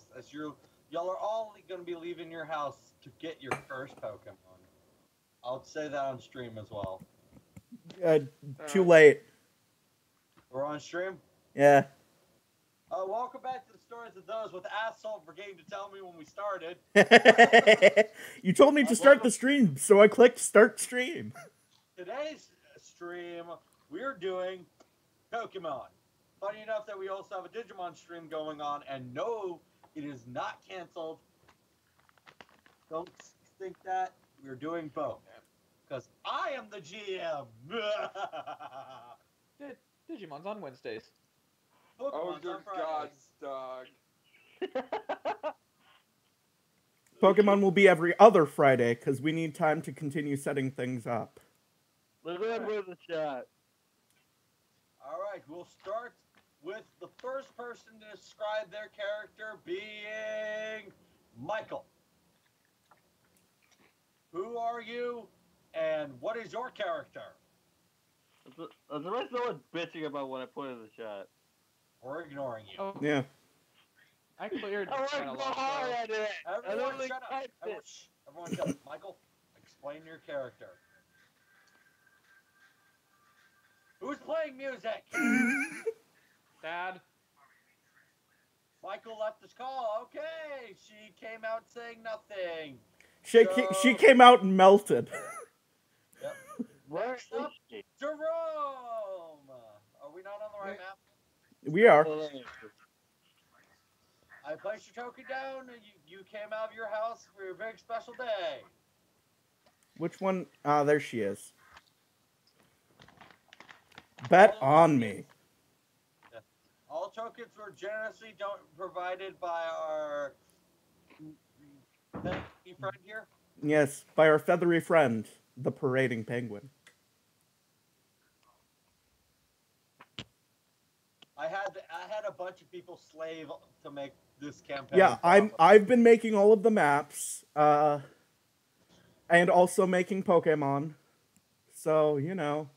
house, as y'all are all going to be leaving your house to get your first Pokemon. I'll say that on stream as well. Too late. We're on stream? Yeah. Welcome back to the Stories of Those with Assault Brigade to tell me when we started. You told me to start the stream, so I clicked start stream. Today's stream, we're doing Pokemon. Funny enough that we also have a Digimon stream going on, and no, it is not canceled. Don't think that. We're doing both. Because I am the GM. Digimon's on Wednesdays. Pokemon's your on Fridays. God's dog. Pokemon will be every other Friday, because we need time to continue setting things up. Look at the chat. Alright, we'll start with the first person to describe their character being Michael. Who are you, and what is your character? Otherwise, no one's bitching about what I put in the chat. We're ignoring you. Oh, Yeah. I cleared I worked kinda so long hard ago. at it. Everyone I shut up. typed it. Everyone shut up. Michael, explain your character. Who's playing music? Dad. Michael left his call. Okay, she came out saying nothing. She came out and melted. Yep. Where Next is up, she? Jerome. Are we not on the right map? We are. I placed your token down, and you came out of your house for your big special day. Which one? Ah, there she is. Bett Onnme. Yeah. All tokens were generously provided by our friend here. Yes, by our feathery friend, the Parading Penguin. I had a bunch of people slave to make this campaign. Yeah, I've been making all of the maps, and also making Pokemon. So, you know.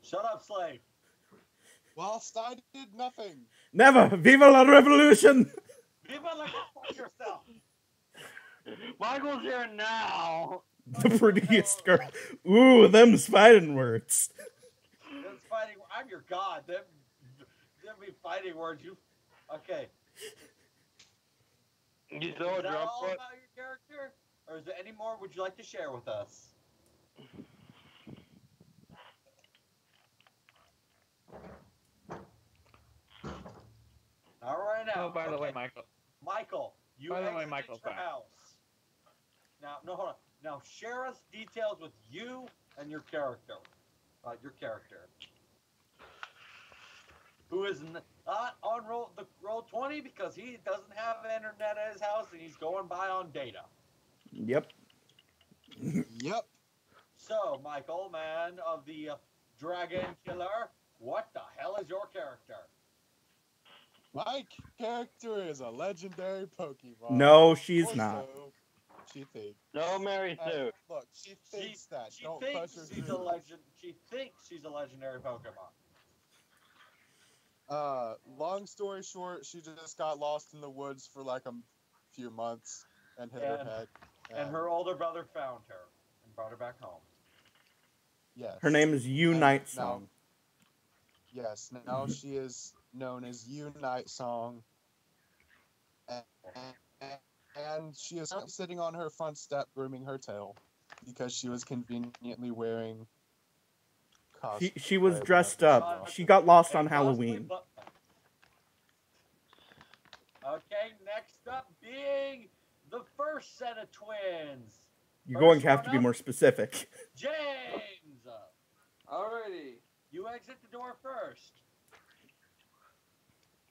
Shut up, slave. Whilst I did nothing. Never! Viva la revolution! Viva la fuck yourself. Michael's here now. The prettiest girl. Ooh, them's fighting words. That's fighting. I'm your god. Them be fighting words. You. Okay. You Is throw a that drum all foot? about your character, or is there any more would you like to share with us? All right now. Oh, by the way, okay. Michael. Michael, you By the way, exited Michael's your back. house. Now, no, hold on. Now, share us details with you and your character. Who is not on roll 20 because he doesn't have internet at his house and he's going by on data. Yep. Yep. So, Michael, man of the Dragon Killer, what the hell is your character? My character is a legendary Pokemon. No, she's Or not. so she thinks. No, Mary Sue. Look, she thinks that. She Don't thinks push her she's through. She thinks she's a legendary Pokemon. Long story short, she just got lost in the woods for like a few months and hit her head. And her older brother found her and brought her back home. Yes. Her name is Yew And Nightsong. Yes, now she is known as Yew Nightsong. And she is sitting on her front step grooming her tail because she was conveniently wearing costume. She was dressed up. She got lost on Halloween. Okay, next up being the first set of twins. You're going to have to be more specific. James! Alrighty. You exit the door first.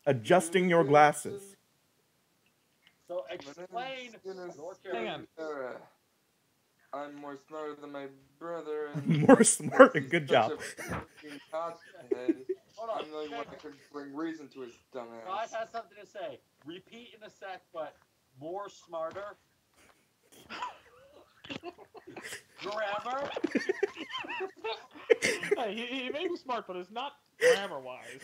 Adjusting your glasses. So explain your Hang on. character. I'm more smarter than my brother. And More smart. Good he's job. such a fucking cockhead. Hold on. I'm the only one that could bring reason to his dumb God ass. has something to say. Repeat in a sec, but more smarter. Grammar. Hey, he may be smart, but it's not grammar-wise.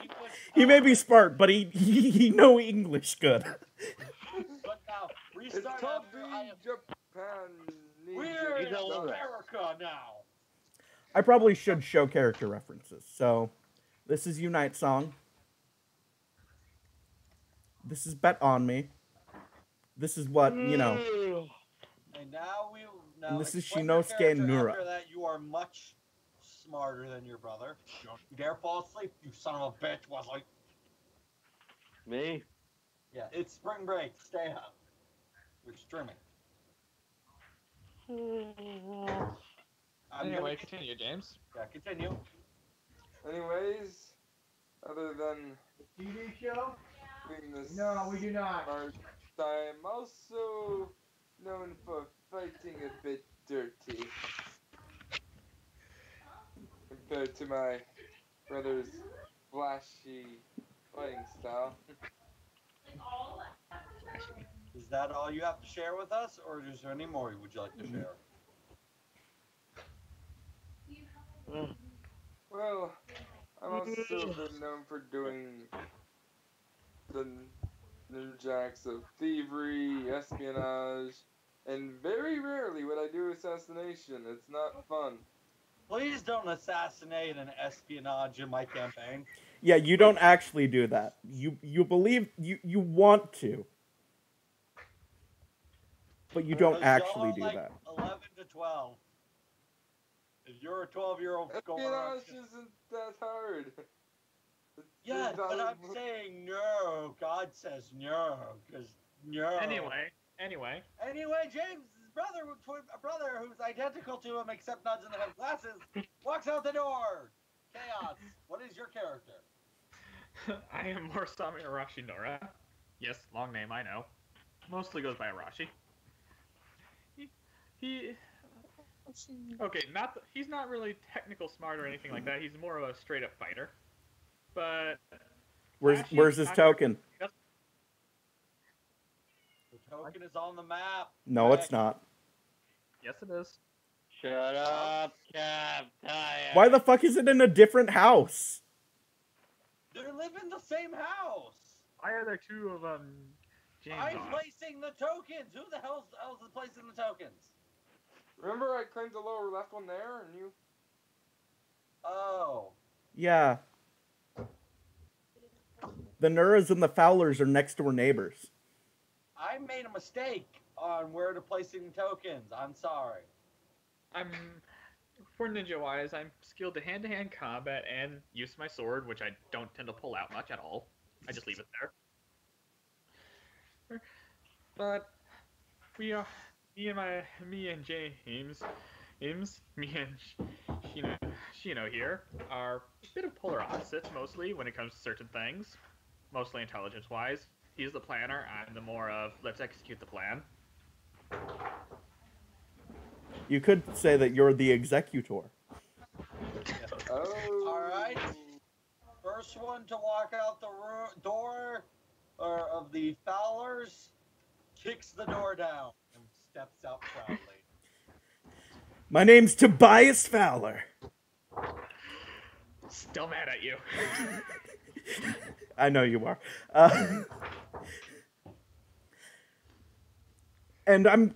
English. He may be smart, but he know English good. But now, It's restart after I have... Japan. We're in He's illiterate. America now. I probably should show character references. So, this is Yew Nightsong. This is Bett Onnme. This is what, you know. And now And this is explain your Shinnosuke character Nura. After that, you are much smarter than your brother. Don't you dare fall asleep, you son of a bitch, Wesley. Me? Yeah, it's spring break. Stay up. We're streaming. Anyway, continue, James. Yeah, continue. Anyways, other than TV show? doing this No, we do not. smart, I'm also known for fighting a bit dirty. Compared to my brother's flashy fighting style. Is that all you have to share with us, or is there any more would you like to share? Well, I've also been known for doing the newjacks of thievery, espionage, and very rarely would I do assassination. It's not fun. Please don't assassinate and espionage in my campaign. Yeah, you don't actually do that. You believe you want to. But you don't Because actually y'all do are like that. 11 to 12. If you're a 12-year-old going around... Espionage isn't that hard. Yeah, but I'm saying no. God says no, because no. Anyway. Anyway, James' brother, who's identical to him except doesn't have glasses, walks out the door. Chaos. What is your character? I am Murasame and Nura. Yes, long name, I know. Mostly goes by Arashi. Okay, he's not really technical smart or anything like that. He's more of a straight up fighter. But Where's his token? The token is on the map. No, it's not. Yes, it is. Shut up, Cap. Tired. Why the fuck is it in a different house? They live in the same house. Why are there two of James I'm on? placing the tokens. Who the hell's placing the tokens? Remember I claimed the lower left one there, and you... Oh. Yeah. The Nuras and the Fowlers are next door neighbors. I made a mistake on where to placing tokens. I'm sorry. For ninja-wise, I'm skilled to hand-to-hand combat and use my sword, which I don't tend to pull out much at all. I just leave it there. But me and James, me and Shino here are a bit of polar opposites mostly when it comes to certain things, mostly intelligence-wise. He's the planner, I'm the more of let's execute the plan. You could say that you're the executor. Oh. Alright. First one to walk out the door of the Fowlers kicks the door down and steps out proudly. My name's Tobias Fowler. Still mad at you. I know you are. And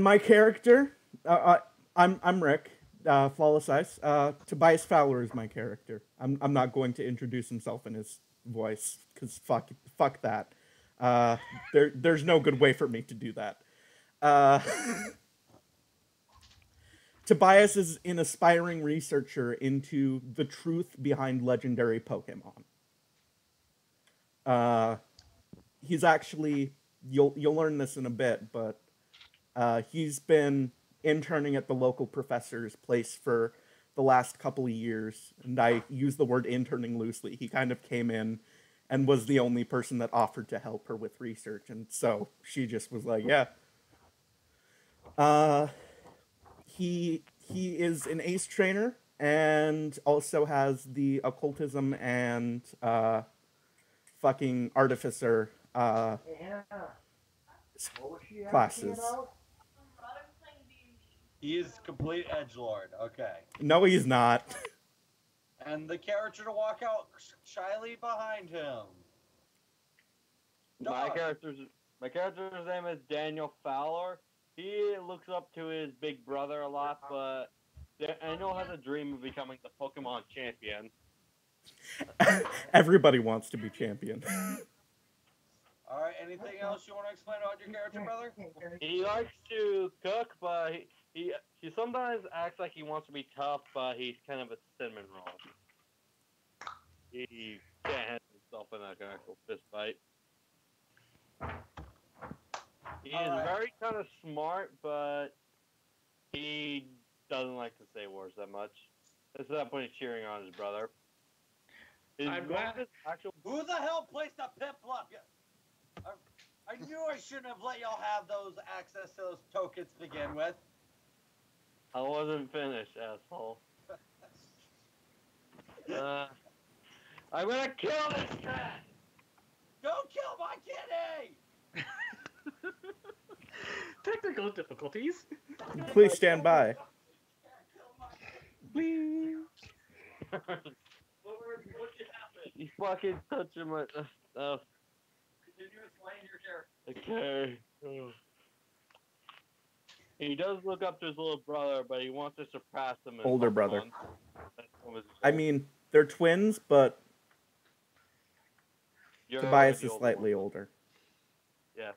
my character, I'm Rick, Flawlessice. Tobias Fowler is my character. I'm not going to introduce himself in his voice because fuck that. There's no good way for me to do that. Tobias is an aspiring researcher into the truth behind legendary Pokemon. He's actually, you'll learn this in a bit, but he's been interning at the local professor's place for the last couple of years, and I use the word interning loosely. He kind of came in and was the only person that offered to help her with research, and so she just was like, yeah. He is an ace trainer and also has the occultism and fucking artificer classes. He is complete edgelord. Okay. No, he's not. And the character to walk out shyly behind him. My Dog. character's name is Daniel Fowler. He looks up to his big brother a lot, but Daniel has a dream of becoming the Pokemon champion. Everybody wants to be champion. All right. Anything else you want to explain about your character, brother? He likes to cook, but he sometimes acts like he wants to be tough, but he's kind of a cinnamon roll. He can't handle himself in an actual fist fight. He is very kind of smart, but he doesn't like to say words that much. Instead of putting cheering on his brother. I'm glad. Who the hell placed a Piplup? I knew I shouldn't have let y'all have those access to those tokens to begin with. I wasn't finished, asshole. I'm gonna kill this cat! Don't kill my kitty! Technical difficulties. Please stand by. Please. What just happened? You fucking touching my stuff. Continue explaining your character. Okay. He does look up to his little brother, but he wants to surpass him. In Older Pokemon. brother. That's what his I goal. mean, they're twins, but You're Tobias the is older slightly one. older. Yeah.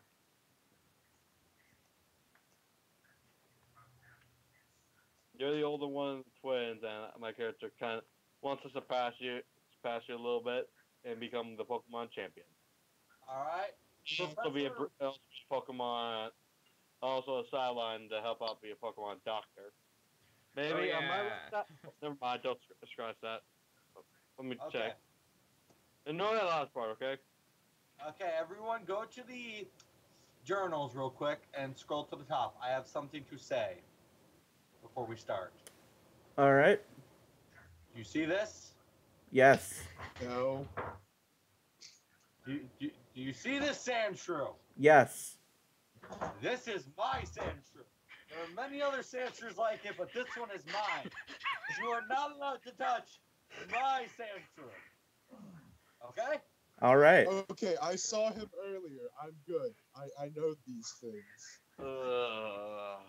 You're the older one of the twins, and my character kind of wants to surpass you a little bit and become the Pokemon champion. All right. Also be a Pokemon, also a sideline to help out be a Pokemon doctor. Maybe Oh, I might. yeah. Never mind. Don't scratch that. Let me Okay. check. Ignore that last part, okay? Okay, everyone go to the journals real quick and scroll to the top. I have something to say before we start. All right. Do you see this? Yes. No. Do you see this Sandshrew? Yes. This is my Sandshrew. There are many other Sandshrews like it, but this one is mine. You are not allowed to touch my Sandshrew. Okay? All right. Okay, I saw him earlier. I'm good. I know these things. All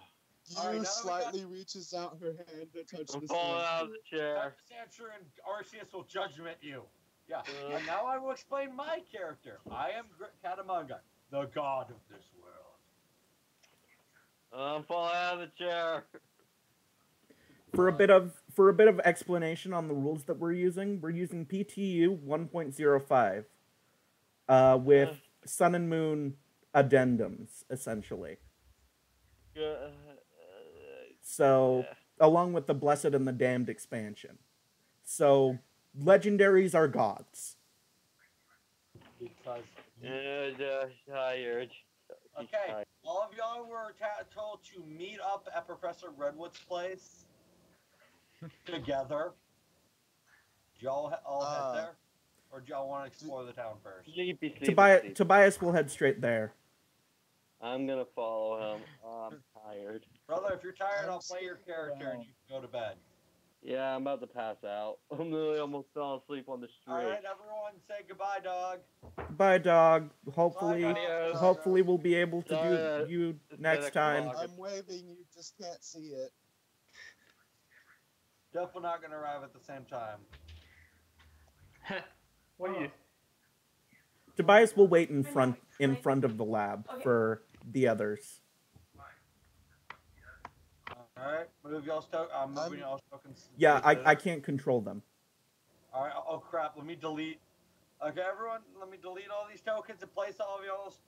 right, now that Yew we slightly reaches out her hand to touch I'm the falling out of sand. the chair. Touch the Sandshrew and Arceus will judgment you. Yeah. And now I will explain my character. I am Catamonga, the god of this world. I'm falling out of the chair. For a bit of explanation on the rules that we're using PTU 1.05 with Sun and Moon addendums, essentially. So, along with the Blessed and the Damned expansion. So, legendaries are gods. Because Tired. okay, all of y'all were told to meet up at Professor Redwood's place together. Do y'all all head there? Or do y'all want to explore the town first? Sleepy. Tobias will head straight there. I'm gonna follow him. I'm tired. Brother, if you're tired, I'm I'll play your sitting character around. and you can go to bed. Yeah, I'm about to pass out. I'm literally almost fell asleep on the street. Alright, everyone, say goodbye, dog. Bye, dog. Hopefully, Bye, dog. hopefully we'll be able to do you next time. I'm waving, you just can't see it. Definitely not going to arrive at the same time. What do you? Tobias will wait in front of the lab for the others. Alright, move y'all's tokens. I'm moving y'all's tokens. Yeah, I can't control them. Alright, oh crap, let me delete. Okay, everyone, let me delete all these tokens and place all of y'all's.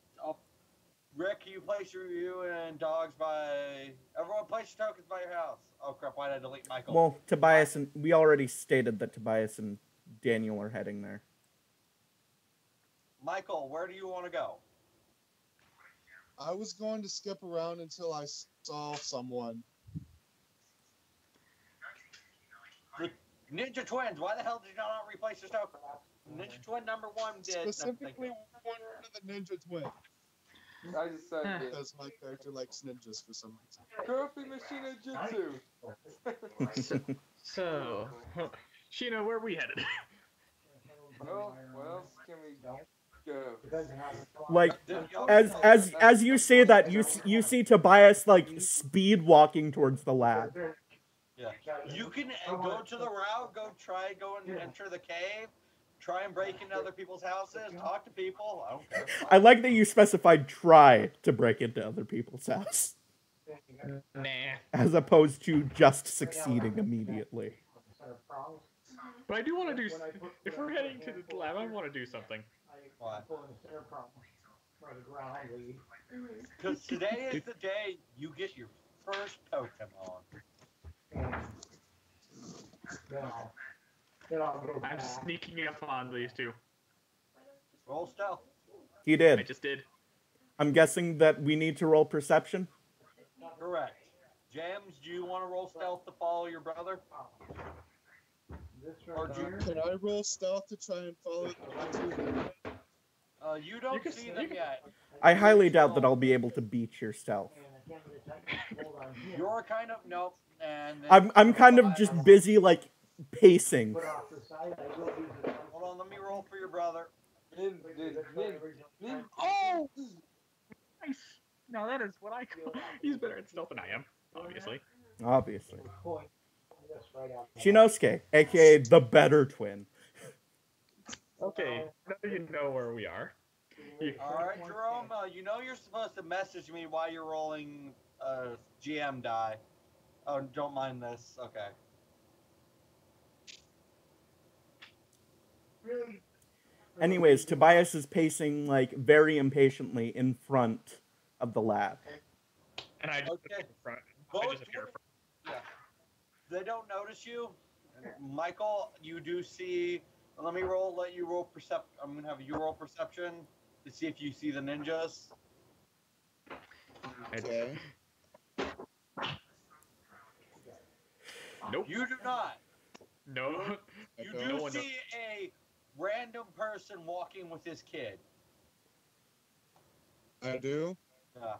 Rick, you place you and dogs by. Everyone place your tokens by your house. Oh crap, why did I delete Michael? Well, Tobias and we already stated that Tobias and Daniel are heading there. Michael, where do you want to go? I was going to skip around until I saw someone. The Ninja Twins, why the hell did you not replace your token? Ninja Twin number 1 did. Specifically, one of the Ninja Twins. I just said it. Because my character likes ninjas for some reason. Trophy machine and jutsu. So, Shino, where are we headed? Well, what else can we go? Like, as you say that, you see Tobias like speed walking towards the lab. Yeah. You can go to the route, go and enter the cave, try and break into other people's houses, talk to people. I don't care. I like that you specified try to break into other people's house, Nah. as opposed to just succeeding immediately. But I do want to do. If we're heading to the lab, I want to do something. Why? Because today is the day you get your first Pokemon. I'm sneaking up on these two. Roll stealth. He I did. just did. I'm guessing that we need to roll perception. Correct. Jams, do you want to roll stealth to follow your brother? Or do you, Can I roll stealth to try and follow the two? you don't see them yet. I highly doubt that I'll be able to beat your stealth. You're kind of nope. And I'm kind of just busy like pacing. Hold on, let me roll for your brother. Oh! Nice. Now that is what I call. He's better at stealth than I am, obviously. Obviously. Shinnosuke, aka the better twin. Okay, now you know where we are. All right, Jerome. You know you're supposed to message me while you're rolling GM die. Oh, don't mind this. Okay. Anyways, Tobias is pacing like very impatiently in front of the lab. And I just Okay. appear in front. Both I just appear in front. Yeah. They don't notice you. Michael, you do see. Let me roll. Let you roll percept. I'm gonna have you roll perception to see if you see the ninjas. Okay. Nope. You do not. No. You Okay. do No one see a random person walking with his kid. I do. Yeah.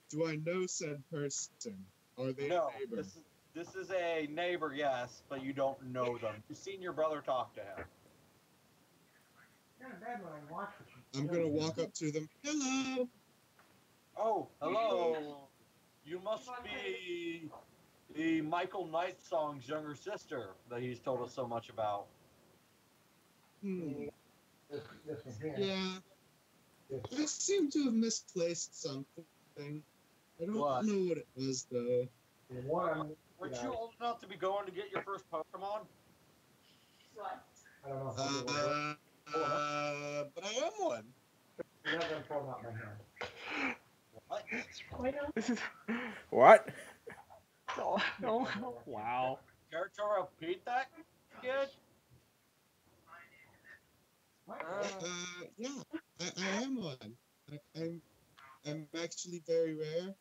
Do I know said person? Are they No. a neighbor? This is a neighbor, yes, but you don't know them. You've seen your brother talk to him. I'm gonna walk up to them. Hello. Oh, hello. You must be the Michael Nightsong's younger sister that he's told us so much about. Yeah. I seem to have misplaced something. I don't What? know what it was though. Weren't you old enough to be going to get your first Pokemon? But I am one. What? This is. What? Oh, wow. Care to repeat that, kid? Yeah, I am one. I'm actually very rare.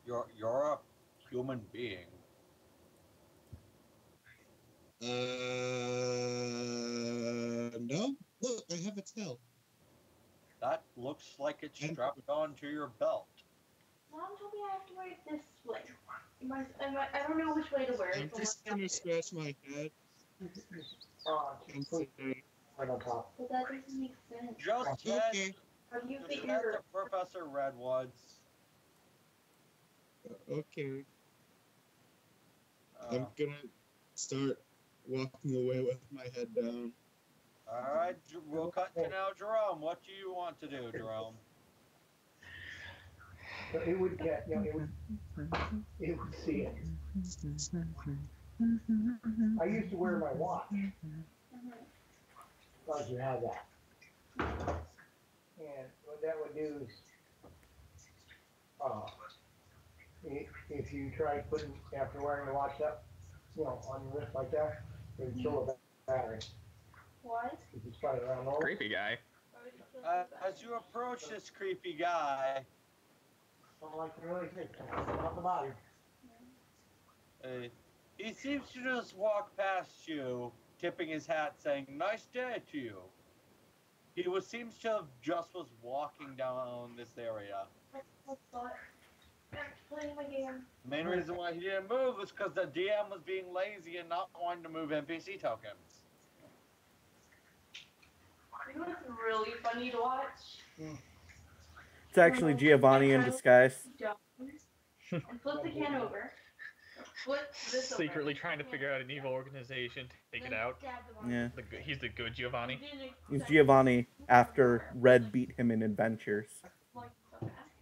You're a human being. No. Look, I have a tail. That looks like it's strapped onto your belt. Mom told me I have to wear it this way. I don't know which way to wear I'm it. just gonna scratch my head. And say, But that doesn't make sense. Just okay. How do you Just fit head your... to Professor Redwood's. Okay. I'm gonna start walking away with my head down. All right, we'll cut to now, Jerome. What do you want to do, Jerome? It would get, it would see it. I used to wear my watch. Like you have that. And what that would do is, if you try putting, after wearing the watch up, on your wrist like that, it would kill the battery. What? If you spun it around over. Creepy guy. As you approach this creepy guy, Something like really thick, off the body. he seems to just walk past you, tipping his hat, saying, "Nice day to you." Seems to have just was walking down this area. Back to playing my game. The main reason why he didn't move was because the DM was being lazy and not wanting to move NPC tokens. You know what's really funny to watch? It's actually Giovanni in disguise. And flip the can over. Flip this over. Secretly trying to figure out an evil organization to take it out. Yeah. He's the good Giovanni. He's Giovanni after Red beat him in adventures.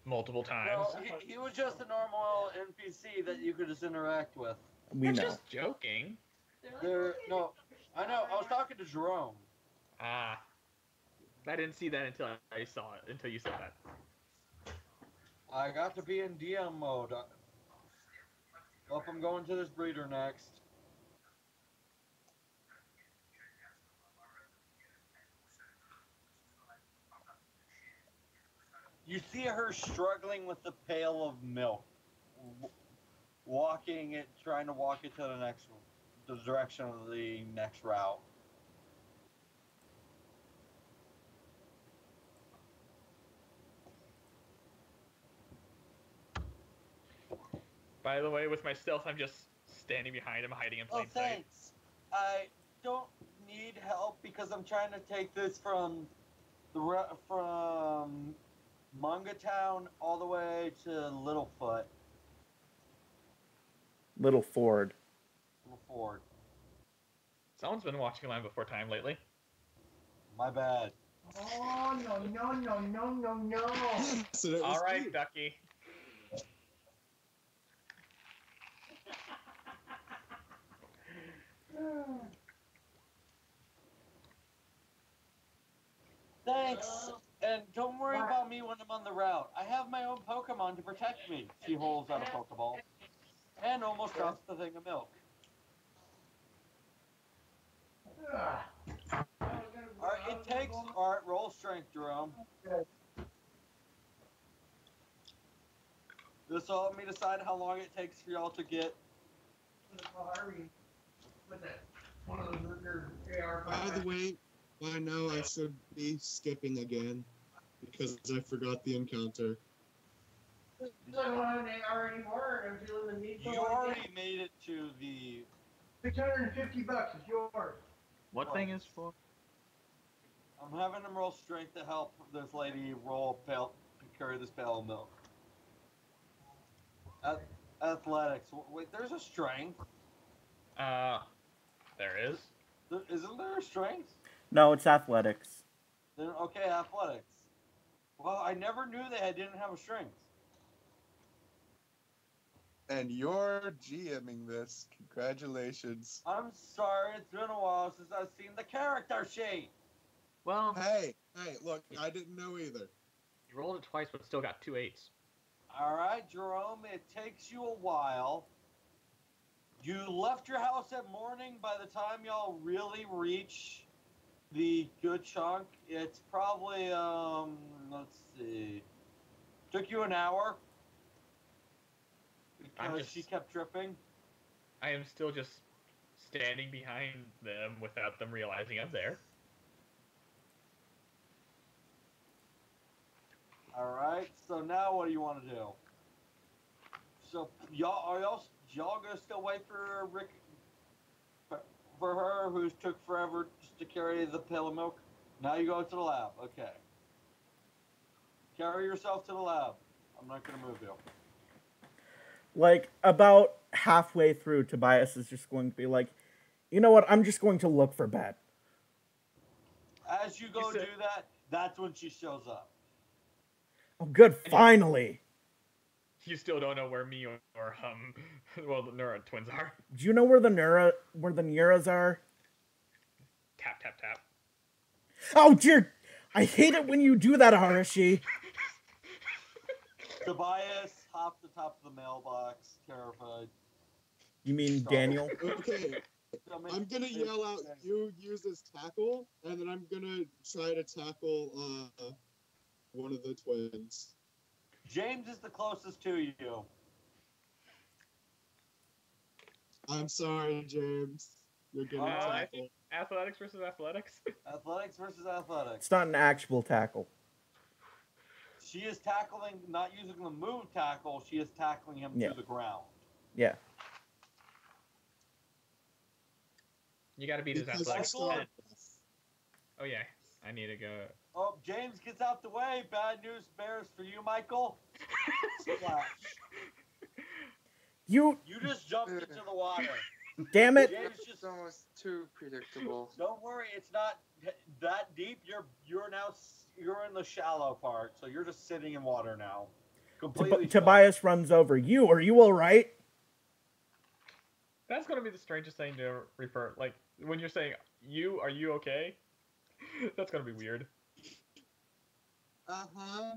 Multiple times. Well, he was just a normal NPC that you could just interact with. We I'm know. just joking. No, I know. I was talking to Jerome. Ah. I didn't see that until I saw it, until you said that. I got to be in DM mode. Well, I'm going to this breeder next. You see her struggling with the pail of milk, walking it, trying to walk it to the direction of the next route. By the way, with my stealth, I'm just standing behind him, hiding in Oh, plain sight. thanks. I don't need help because I'm trying to take this from Manga Town all the way to Littlefoot. Little Ford. Little Ford. Someone's been watching Land Before Time lately. My bad. Oh, no. So that was All right, me. Ducky. Thanks. And don't worry about me when I'm on the route. I have my own Pokemon to protect me. She holds out a Pokeball. And almost drops the thing of milk. Alright, roll strength, Jerome. This will help me decide how long it takes for y'all to get. By the way, I know I should be skipping again because I forgot the encounter. You already made it to the... $650 is yours. What thing is for? I'm having him roll strength to help this lady carry this pail of milk. Athletics. Wait, there's a strength. There is. Isn't there a strength? No, it's athletics. Then okay, athletics. Well, I never knew they didn't have a strength. And you're GMing this. Congratulations. I'm sorry, it's been a while since I've seen the character sheet. Well, Hey, look, I didn't know either. you rolled it twice, but still got 2 8s. All right, Jerome, it takes you a while. You left your house at morning. By the time y'all really reach the good chunk, it's probably, let's see, took you an hour because she kept tripping. I am still just standing behind them without them realizing I'm there. All right, so now what do you want to do? So y'all gonna still wait for Rick, for her who's took forever just to carry the pail of milk? Now you go to the lab. Okay. Carry yourself to the lab. I'm not gonna move you. Like, about halfway through, Tobias is just going to be like, you know what, I'm just going to look for Bett. As you go do that, that's when she shows up. Oh, good, finally! You still don't know where me or well, the Nura twins are. Do you know where the Nuras are? Tap, tap, tap. Oh, dear! I hate it when you do that, Harashi! Tobias hopped the top of the mailbox, terrified. You mean Daniel? Okay, I'm gonna yell out, you use this tackle, and then I'm gonna try to tackle one of the twins. James is the closest to you. I'm sorry, James. You're getting I tackled. think athletics versus athletics. Athletics versus athletics. It's not an actual tackle. She is tackling, not using the move tackle. She is tackling him Yeah. to the ground. Yeah. You gotta beat his Because athletic. she's still out of breath. Oh yeah, I need to go. Oh, James gets out the way. Bad news bears for you, Michael. Splash. You, You just jumped into the water. damn it. James It's just. almost too predictable. Don't worry, it's not that deep. You're now you're in the shallow part, so you're just sitting in water now. Completely. Tobias runs over. Are you all right? That's gonna be the strangest thing to refer. Like when you're saying are you okay? That's gonna be weird. Uh-huh.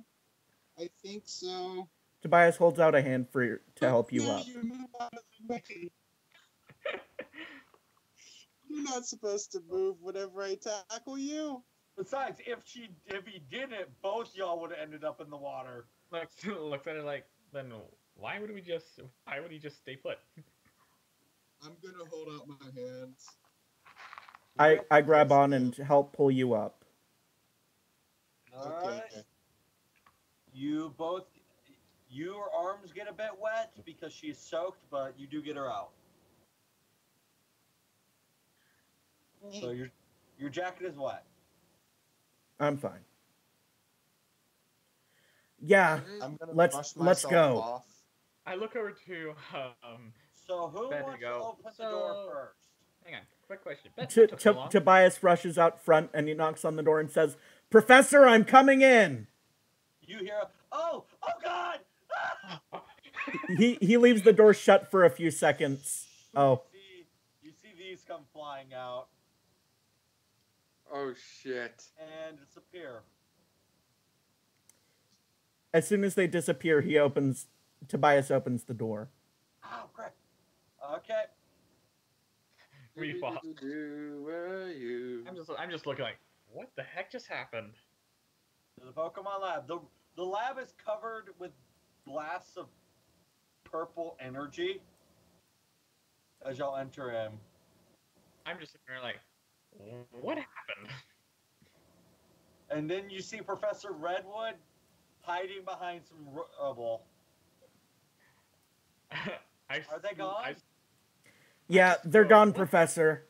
I think so. Tobias holds out a hand to help you No, up. you move out of the way. You're not supposed to move whenever I tackle you. Besides, if he didn't, both y'all would have ended up in the water. Looks at it like, then why would he just stay put? I'm gonna hold out my hands. I grab on and help pull you up. All right. Okay. Your arms get a bit wet because she's soaked, but you do get her out. So your jacket is wet. I'm fine. Yeah, I'm gonna let's brush myself go. off. I look over to So who Better wants go. to open the door So- first? hang on, quick question. That took too long. Tobias rushes out front and he knocks on the door and says, "Professor, I'm coming in." You hear, oh God! Ah! He leaves the door shut for a few seconds. Oh, You see these come flying out Oh shit. and disappear. as soon as they disappear, Tobias opens the door. Oh crap! Okay. We fall. Where are you? I'm just looking like, what the heck just happened? To the Pokemon lab. The lab is covered with blasts of purple energy as y'all enter in. I'm just sitting there like, what happened? And then you see Professor Redwood hiding behind some rubble. Are they gone? Yeah, they're gone, Professor.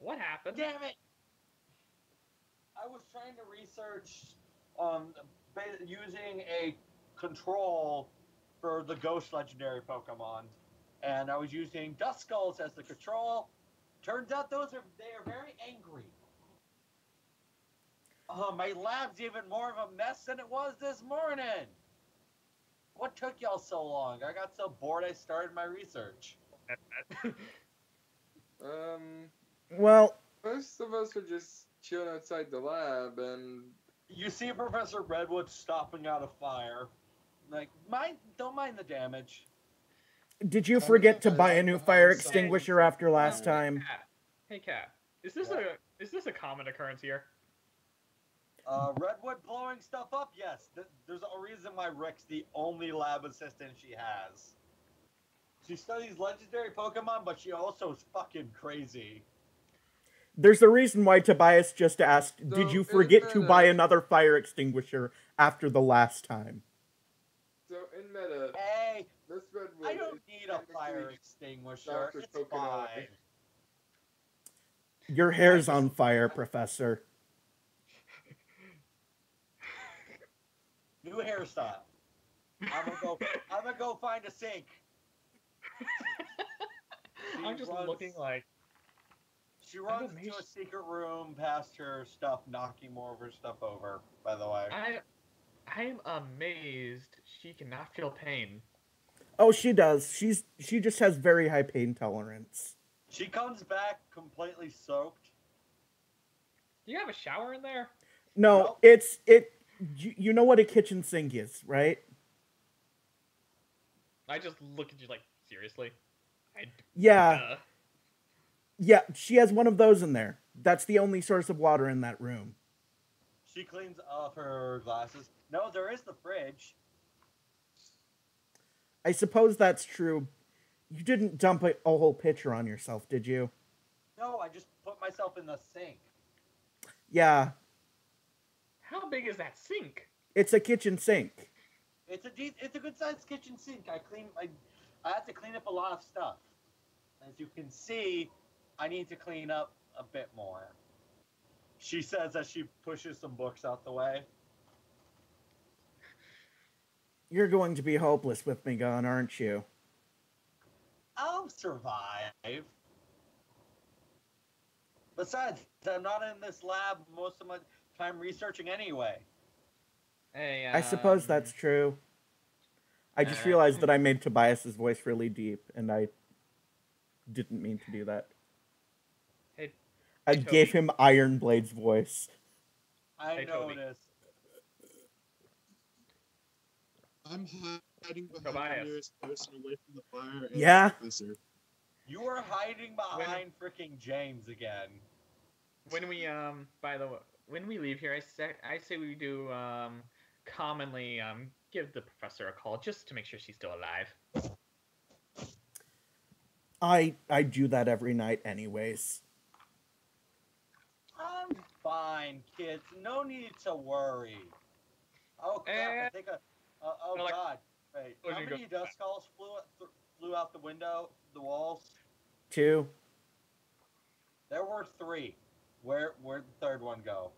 What happened? Damn it! I was trying to research using a control for the Ghost Legendary Pokemon, and I was using Duskulls as the control. Turns out they are very angry. My lab's even more of a mess than it was this morning. What took y'all so long? I got so bored I started my research. Well, Most of us are just chilling outside the lab, and You see Professor Redwood stopping out a fire. Like, don't mind the damage. did you forget to buy a new fire extinguisher after last time? Hey, Cat. Is this a common occurrence here? Redwood blowing stuff up? Yes. There's a reason why Rick's the only lab assistant she has. She studies legendary Pokemon, but she also is fucking crazy. There's a reason why Tobias just asked, So, did you in forget to meta- buy another fire extinguisher after the last time? so in meta, Hey, Miss Redwood I don't is need a fire technically extinguisher. Dr. It's Coconut. fine. Your hair's on fire, Professor. New hairstyle. I'm gonna go find a sink. I'm just looking like, She runs amazed. into a secret room past her stuff, knocking more of her stuff over, by the way. I'm amazed she cannot feel pain. Oh, she does. She just has very high pain tolerance. She comes back completely soaked. Do you have a shower in there? No, Nope. you know what a kitchen sink is, right? I just look at you like, seriously? Yeah. Yeah, she has one of those in there. That's the only source of water in that room. She cleans off her glasses. No, there is the fridge. I suppose that's true. You didn't dump a whole pitcher on yourself, did you? No, I just put myself in the sink. Yeah, How big is that sink? It's a kitchen sink. It's a good sized kitchen sink. I have to clean up a lot of stuff. As you can see, I need to clean up a bit more. She says as she pushes some books out the way. You're going to be hopeless with me gone, aren't you? I'll survive. Besides, I'm not in this lab most of my time researching anyway. Hey, I suppose that's true. I just realized that I made Tobias's voice really deep, and I didn't mean to do that. Hey, I Toby. gave him Iron Blade's voice. I Hey, Toby. noticed. I'm hiding behind Tobias. the nearest person away from the fire and Yeah? the professor. You are hiding behind freaking James again. When we by the way, when we leave here, I say we do commonly give the professor a call just to make sure she's still alive. I do that every night anyways. I'm fine, kids. No need to worry. Oh crap! I think oh like- god! Wait, Oh, how you many go- dust skulls flew out the window, the walls? 2. There were 3. Where'd the third one go?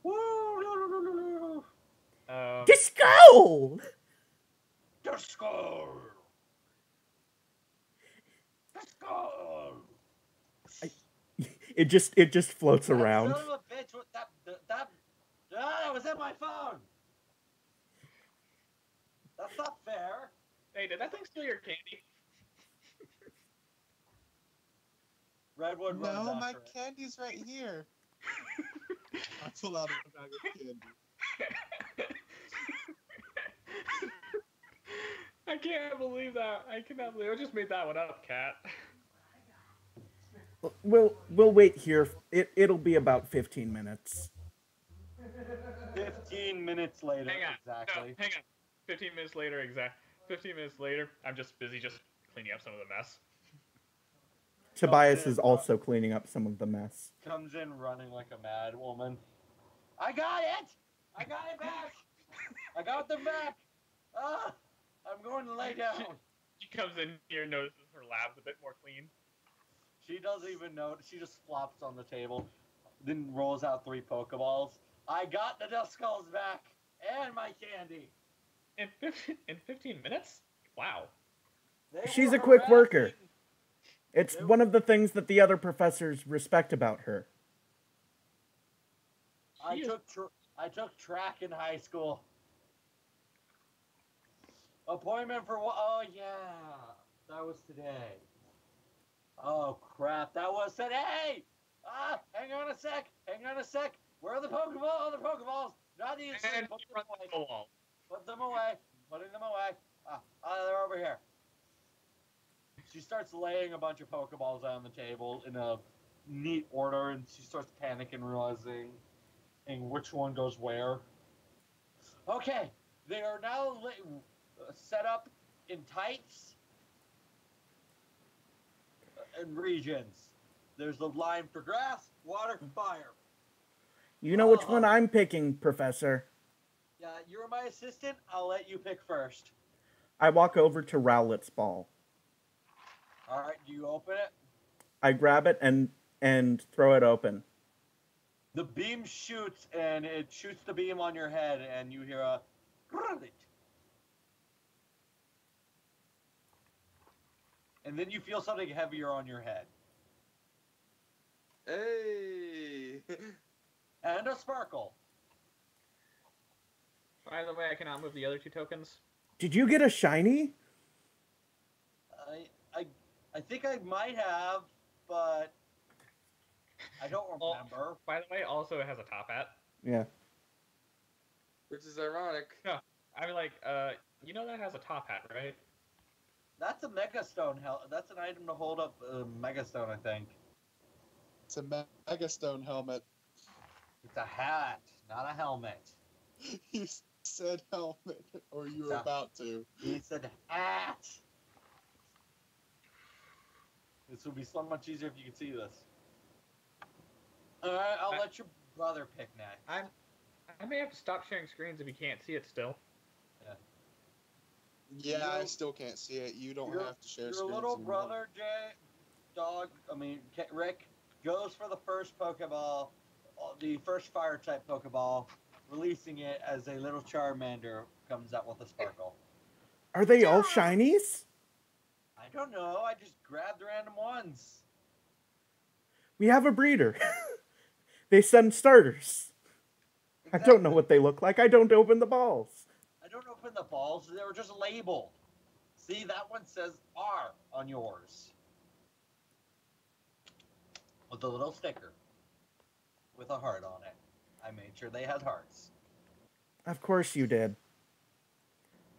Woo! Disco! Dust skull! Dust skull! It just floats That around. son of a bitch! That was in my phone. That's not fair. Hey, did that thing steal your candy? Redwood runs No, after my it. candy's right here. I pull out a bag of candy. I can't believe that. I cannot believe I just made that one up, Cat. We'll wait here. It'll be about 15 minutes. 15 minutes later, Hang on. exactly. No, hang on. 15 minutes later, 15 minutes later, I'm just busy just cleaning up some of the mess. Tobias is also cleaning up some of the mess. Comes in running like a mad woman. I got it! I got it back! I got them back! Ah! I'm going to lay down. She comes in here and notices her lab's a bit more clean. She doesn't even know. She just flops on the table, then rolls out 3 Pokeballs. I got the dust skulls back and my candy. In 15 minutes? Wow. They She's were a quick worker. harassing- It's one of the things that the other professors respect about her. I took track in high school. Appointment for what? Oh yeah, that was today. Oh crap, that was today. Ah, hang on a sec. Where are the Pokeballs? Oh, the Pokeballs. Not these. And Put he them runs away. the wall. Put them away. Putting them away. They're over here. She starts laying a bunch of Pokeballs on the table in a neat order, and she starts panicking, realizing which one goes where. Okay, they are now set up in types and regions. There's the line for grass, water, fire. You know which one I'm picking, Professor. Yeah, you're my assistant. I'll let you pick first. I walk over to Rowlet's ball. All right, do you open it? I grab it and throw it open. The beam shoots, and it shoots the beam on your head, and you hear a... And then you feel something heavier on your head. Hey! And a sparkle. By the way, I cannot move the other 2 tokens. Did you get a shiny? I think I might have, but I don't remember. By the way, also it has a top hat. Yeah. Which is ironic. No, I mean like, you know that has a top hat, right? That's a Megastone. That's an item to hold up a Megastone, I think. It's a Megastone helmet. It's a hat, not a helmet. You said helmet, or you were about to. He said hat. This would be so much easier if you could see this. Alright, I'll let your brother pick next. I'm I may have to stop sharing screens if you can't see it still. Yeah, I still can't see it. You don't have to share Your screens little anymore. brother, Rick, goes for the first Pokeball, the first fire type Pokeball, releasing it as a little Charmander comes out with a sparkle. Are they all shinies? I don't know. I just grabbed random ones. We have a breeder. They send starters. Exactly. I don't know what they look like. I don't open the balls. I don't open the balls. They were just labeled. See, that one says R on yours. With a little sticker. With a heart on it. I made sure they had hearts. Of course you did.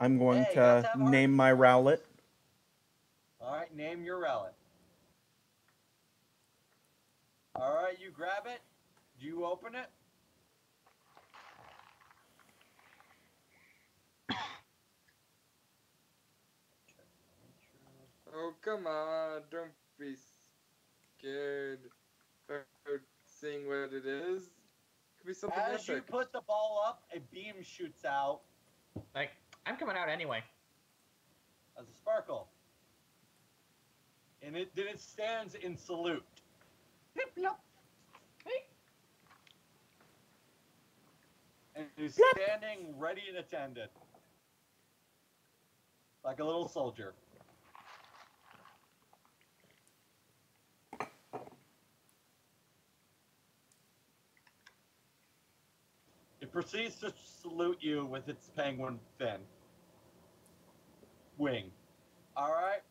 I'm going Hey, to name my Rowlet. Alright, name your Rowlet. Alright, you grab it. Do you open it? Oh, come on. Don't be scared about seeing what it is. Could be something As epic. you put the ball up, a beam shoots out. Like, I'm coming out anyway. As a sparkle. And then it stands in salute. Blip, blop. Hey. And is standing ready and attended. Like a little soldier. It proceeds to salute you with its penguin fin. Wing. Alright.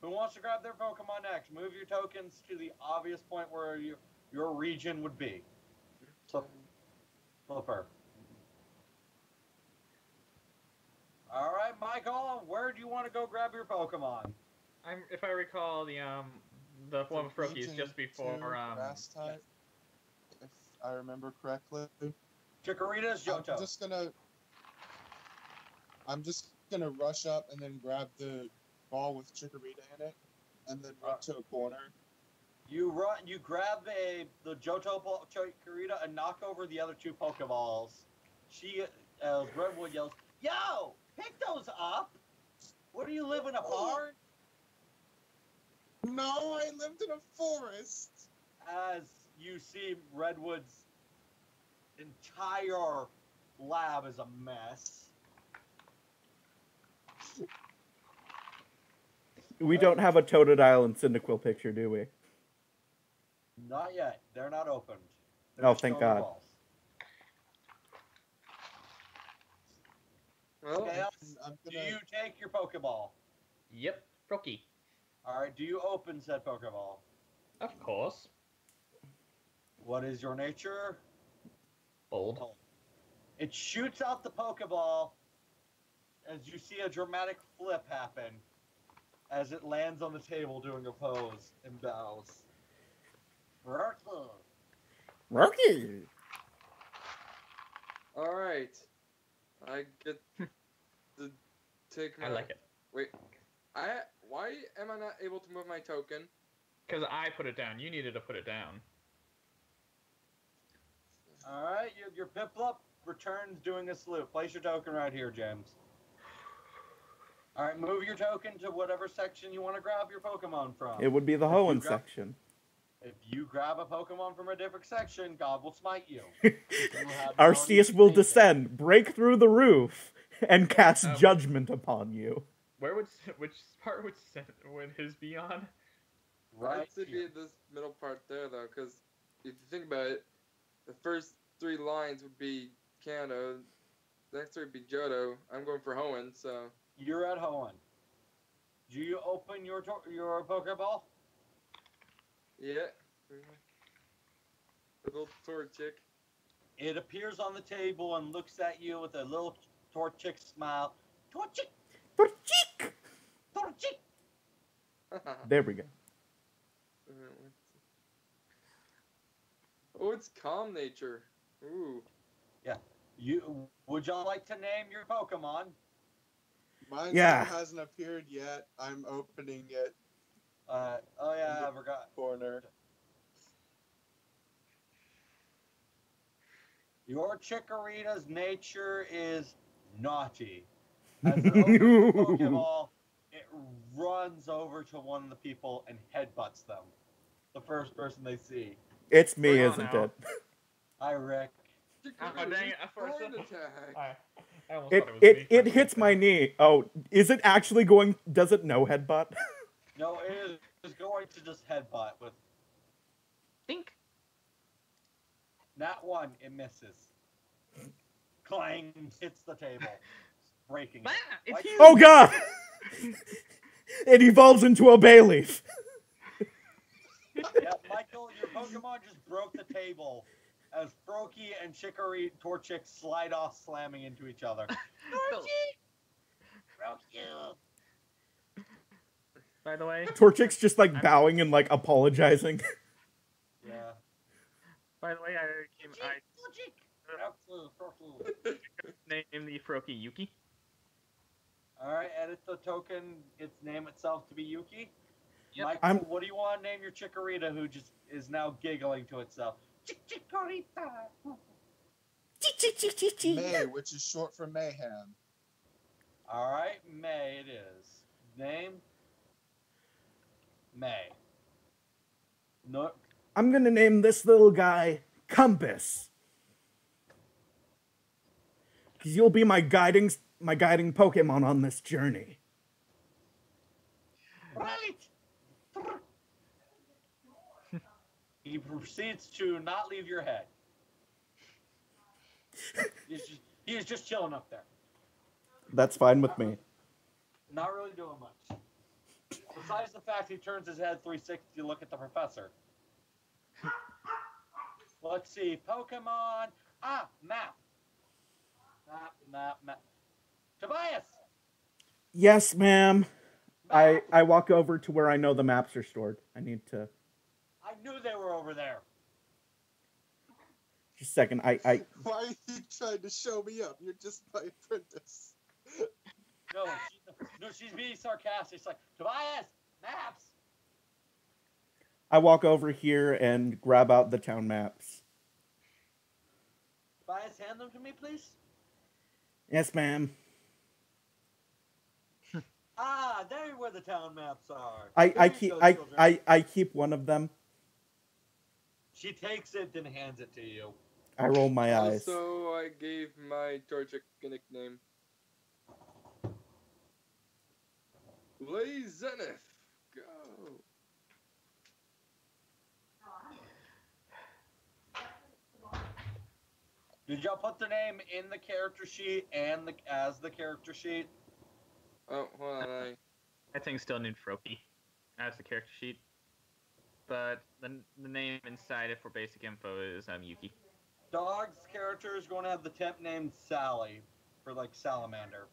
Who wants to grab their Pokemon next? Move your tokens to the obvious point where your region would be. So, Flipper. Alright, Michael, where do you want to go grab your Pokemon? If I recall, the one with Froakie is just before last type, if I remember correctly. Chikorita's Johto. I'm just gonna rush up and then grab the ball with Chikorita in it, and then run to a corner. You grab the Johto Chikorita and knock over the other two Pokeballs. Redwood yells, "Yo, pick those up! What do you live in a barn?" No, I lived in a forest. As you see, Redwood's entire lab is a mess. We don't have a Totodile and Cyndaquil picture, do we? Not yet. They're not opened. They're Oh, just thank showing God. balls. Well, Chaos, do you take your Pokeball? Yep, Froakie. Alright, do you open said Pokeball? Of course. What is your nature? Old. It shoots out the Pokeball as you see a dramatic flip happen as it lands on the table doing a pose and bows. Rocky! alright. I get to take my... I like it. Wait. Why am I not able to move my token? Because I put it down. You needed to put it down. Alright, your Piplup returns doing a salute. Place your token right here, James. Alright, move your token to whatever section you want to grab your Pokemon from. It would be the Hoenn section. If you grab a Pokemon from a different section, God will smite you. Arceus will descend, break through the roof, and cast judgment upon you. Which part would his be on? Right. I'd say be this middle part there, though, because if you think about it, the first three lines would be Kanto, the next three would be Johto. I'm going for Hoenn, so... You're at Hoenn. Do you open your Pokeball? Yeah. The little Torchic. It appears on the table and looks at you with a little Torchic smile. Torchic! Torchic! Torchic! There we go. Oh, it's Calm Nature. Ooh. Yeah. Would y'all like to name your Pokemon? Mine hasn't appeared yet. I'm opening it. Oh yeah, I forgot. Corner. Your Chikorita's nature is naughty. As it opens the Pokeball, it runs over to one of the people and headbutts them. The first person they see. It's me, Oh, isn't no. it? Hi, Rick. Oh, dang it, I forced Heart it. attack. I almost It thought it was me. it, for a it hits second. my knee. Oh, is it actually going? Does it no headbutt? No, it is going to just headbutt with Think. not one. It misses. Clang! Hits the table, breaking Ah, it. it's Like- huge. Oh God! It evolves into a bay leaf. Yeah, Michael, your Pokemon just broke the table as Froakie and Chikorita Torchic slide off, slamming into each other. Broke you. By the way, Torchic's just like bowing and like apologizing. Yeah. I named the Froakie Yuki. All right, edit the token. Its name itself to be Yuki. Yep. Michael, what do you want to name your Chikorita, who just is now giggling to itself? Chikorita. May, which is short for mayhem. All right, May it is. Name? May. No. I'm gonna name this little guy Compass. Cause you'll be my guiding Pokemon on this journey. Right. He proceeds to not leave your head. He is just chilling up there. That's fine with me. Not really doing much. Besides the fact he turns his head 360 to look at the professor. Let's see. Pokemon. Map. Map. Tobias! Yes, ma'am. I walk over to where I know the maps are stored. I need to. I knew they were over there. Just a second. I Why are you trying to show me up? You're just my apprentice. No, she's being sarcastic. It's like, Tobias, maps. I walk over here and grab out the town maps. Tobias, hand them to me, please. Yes, ma'am. There where the town maps are. I There you keep go, children. I keep one of them. She takes it, then hands it to you. I roll my eyes. Also, I gave my Torchic a nickname. Zenith, go. Did y'all put the name in the character sheet and as the character sheet? Oh, hold on. I think still need Froakie as the character sheet. But the name inside it for basic info is Yuki. Dog's character is going to have the temp name Sally for like salamander.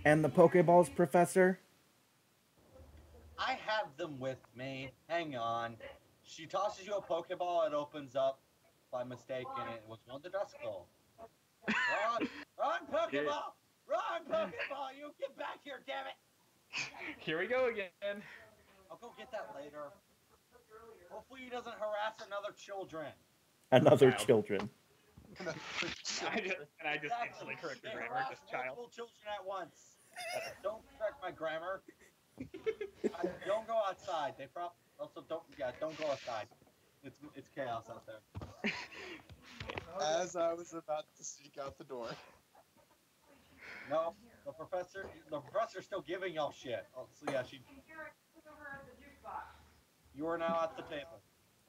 And the Pokeballs, Professor? I have them with me. Hang on. She tosses you a Pokeball, it opens up by mistake, and it was one of the Duskull. Run, Pokeball! Run, Pokeball! You get back here, damn it! Here we go again. I'll go get that later. Hopefully he doesn't harass another children. Another Child. children. I just instantly correct They your grammar, harass just child. multiple children at once. Don't correct my grammar. Don't go outside. They also don't go outside. It's chaos out there. As I was about to sneak out the door. No, the professor's still giving y'all shit. Oh, so yeah, you are now at the table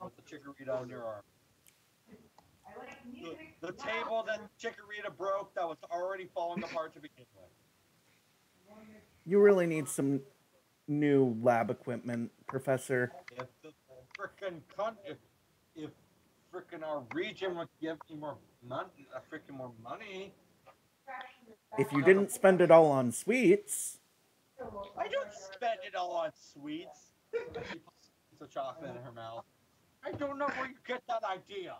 with the Chikorita on your arm. The table that Chikorita broke that was already falling apart to begin with. You really need some new lab equipment, Professor. If the if frickin' our region would give me more money, If you didn't spend it all on sweets. I don't spend it all on sweets. She puts a piece of chocolate in her mouth. I don't know where you get that idea.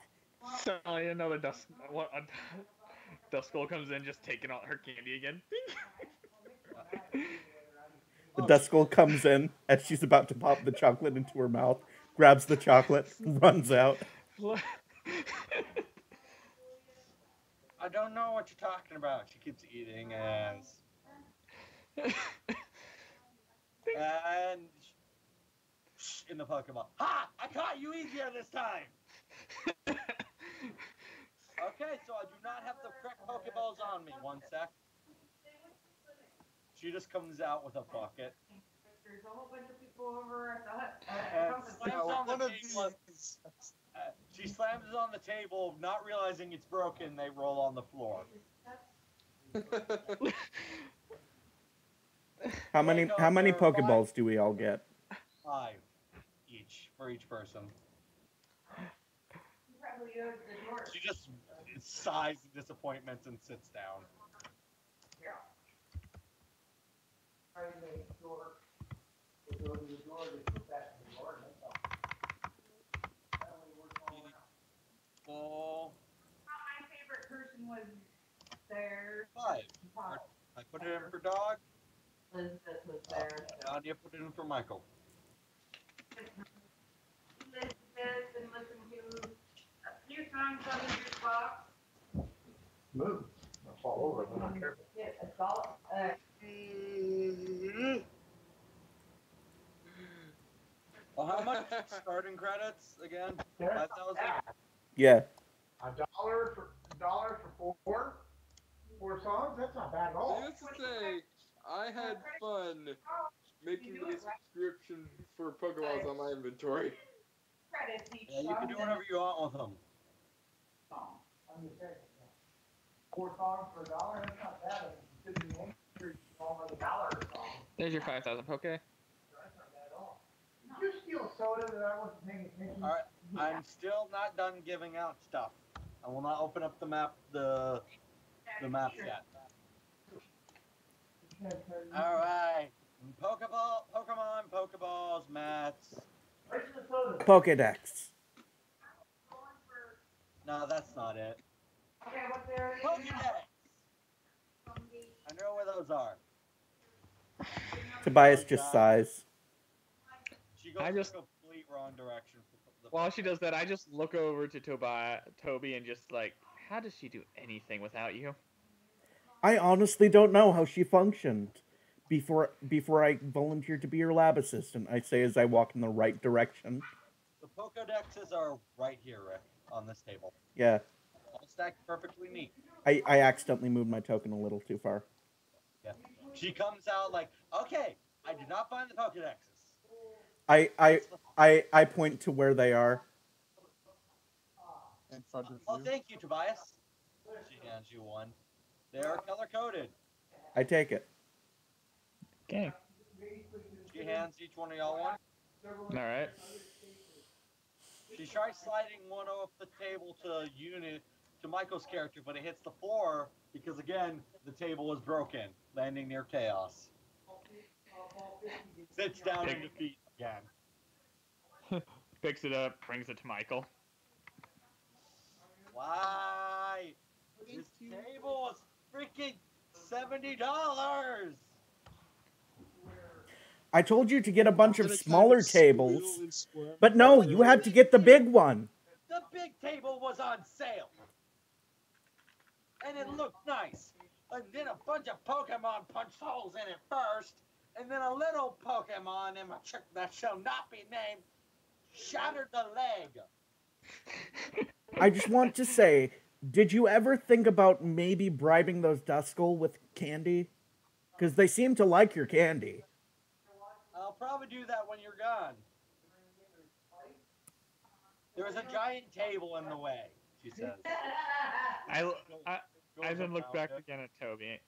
Suddenly another Duskull comes in, just taking all her candy again. The Duskull comes in as she's about to pop the chocolate into her mouth, grabs the chocolate, runs out. I don't know what you're talking about. She keeps eating as. And in the Pokemon. Ha! I caught you easier this time! Okay, so I do not have the correct Pokeballs on me. One sec. She just comes out with a bucket. There's a whole bunch of people over at the hut. And slams on the one of table. these. She slams it on the table, not realizing it's broken. They roll on the floor. How many Pokeballs do we all get? 5 each for each person. She just sighs in disappointment and sits down. Full. My favorite person was there. 5. I put it in for Dog. Elizabeth was there. How do you put it in for Michael? Elizabeth and listened to a few songs on the jukebox. Move. I'll fall over if I'm not careful. Yeah, that's all. Well, how much starting credits again? Yeah. 5,000? Yeah. $1 for four songs? That's not bad at all. Needless to say, I had fun making the description for Pokeballs on my inventory. Credits each Yeah, you can do whatever you want with them. I'm just saying. 4 songs for $1? That's not bad. It should be one song for $1 a song. There's your 5,000 Poke. That's not bad at all. Did you steal soda that I wasn't paying attention? Alright, I'm still not done giving out stuff. I will not open up the map maps yet. Alright. Pokemon, Pokeballs, mats. Where's the soda? Pokedex. No, that's not it. Okay, what there is Pokedex! I know where those are. Tobias just sighs. She goes I just- in a complete wrong direction. While she does that, I just look over to Toby and just like, how does she do anything without you? I honestly don't know how she functioned before I volunteered to be her lab assistant. I say as I walk in the right direction. The Pokedexes are right here, Rick, on this table. Yeah. All stacked perfectly neat. I accidentally moved my token a little too far. Yeah. She comes out like, okay, I did not find the Pokedexes. I point to where they are. In front of Oh, you. thank you, Tobias. She hands you one. They are color-coded. I take it. Okay. She hands each one of y'all one. All right. She tries sliding one off the table to Michael's character, but it hits the floor because, again, the table is broken, landing near Chaos. Sits down in defeat again. Picks it up, brings it to Michael. Why? This table was freaking $70. I told you to get a bunch of Gonna smaller kind of tables, squeal and squirm. but no, you had to get the big one. The big table was on sale. And it looked nice. And then a bunch of Pokemon punched holes in it first. And then a little Pokemon in my trick that shall not be named shattered the leg. I just want to say, did you ever think about maybe bribing those Duskull with candy? Because they seem to like your candy. I'll probably do that when you're gone. There's a giant table in the way, she says. I Goes then look around back it. again at Toby.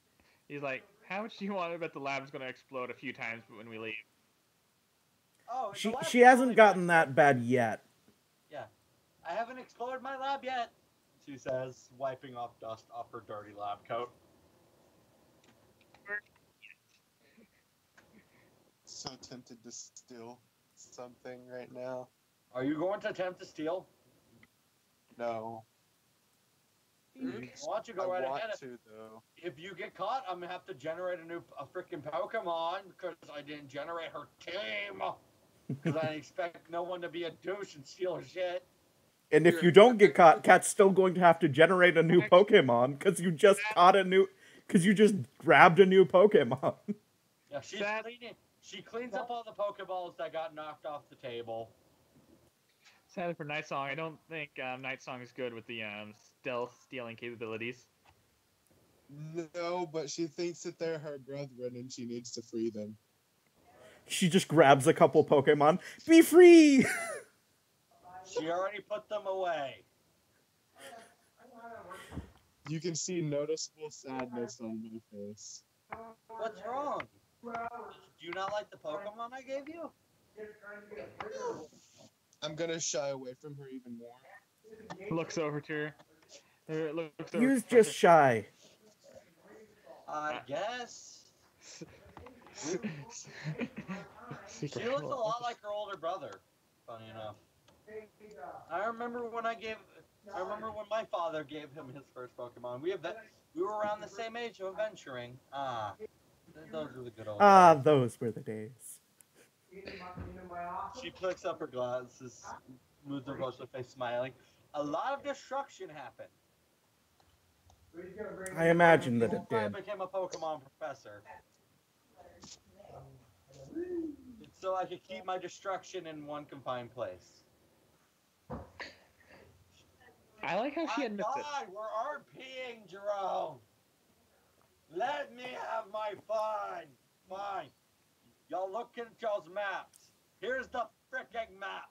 He's like, how much do you want to bet the lab's going to explode a few times when we leave? Oh, the She lab's hasn't really gotten bad. that bad yet. Yeah. I haven't explored my lab yet, she says, wiping off dust off her dirty lab coat. So tempted to steal something right now. Are you going to attempt to steal? No. Hmm? Why don't you go I right want ahead? to though. If you get caught, I'm gonna have to generate a freaking Pokemon because I didn't generate her team. Because I expect no one to be a douche and steal her shit. And if you don't get caught, Cat's still going to have to generate a new Pokemon because you just because you just grabbed a new Pokemon. Yeah, she cleans up all the Pokeballs that got knocked off the table. Sadly for Nightsong, I don't think Nightsong is good with the stealth stealing capabilities. No, but she thinks that they're her brethren and she needs to free them. She just grabs a couple Pokemon. Be free! She already put them away. You can see noticeable sadness on my face. What's wrong? Do you not like the Pokemon I gave you? I'm gonna shy away from her even more. Looks over to her. Looks over You's to her. just shy. I guess. She Secret looks a role. lot like her older brother, funny enough. I remember when my father gave him his first Pokemon. We were around the same age of adventuring. Those were the good old days. Those were the days. She picks up her glasses, moves her close to her face, smiling. A lot of destruction happened. I imagine that it I did. became a Pokemon professor. So I could keep my destruction in one confined place. I like how she My admits it. God, we're RPing, Jerome. Let me have my fun. Fine. Y'all look at y'all's maps. Here's the frickin' map.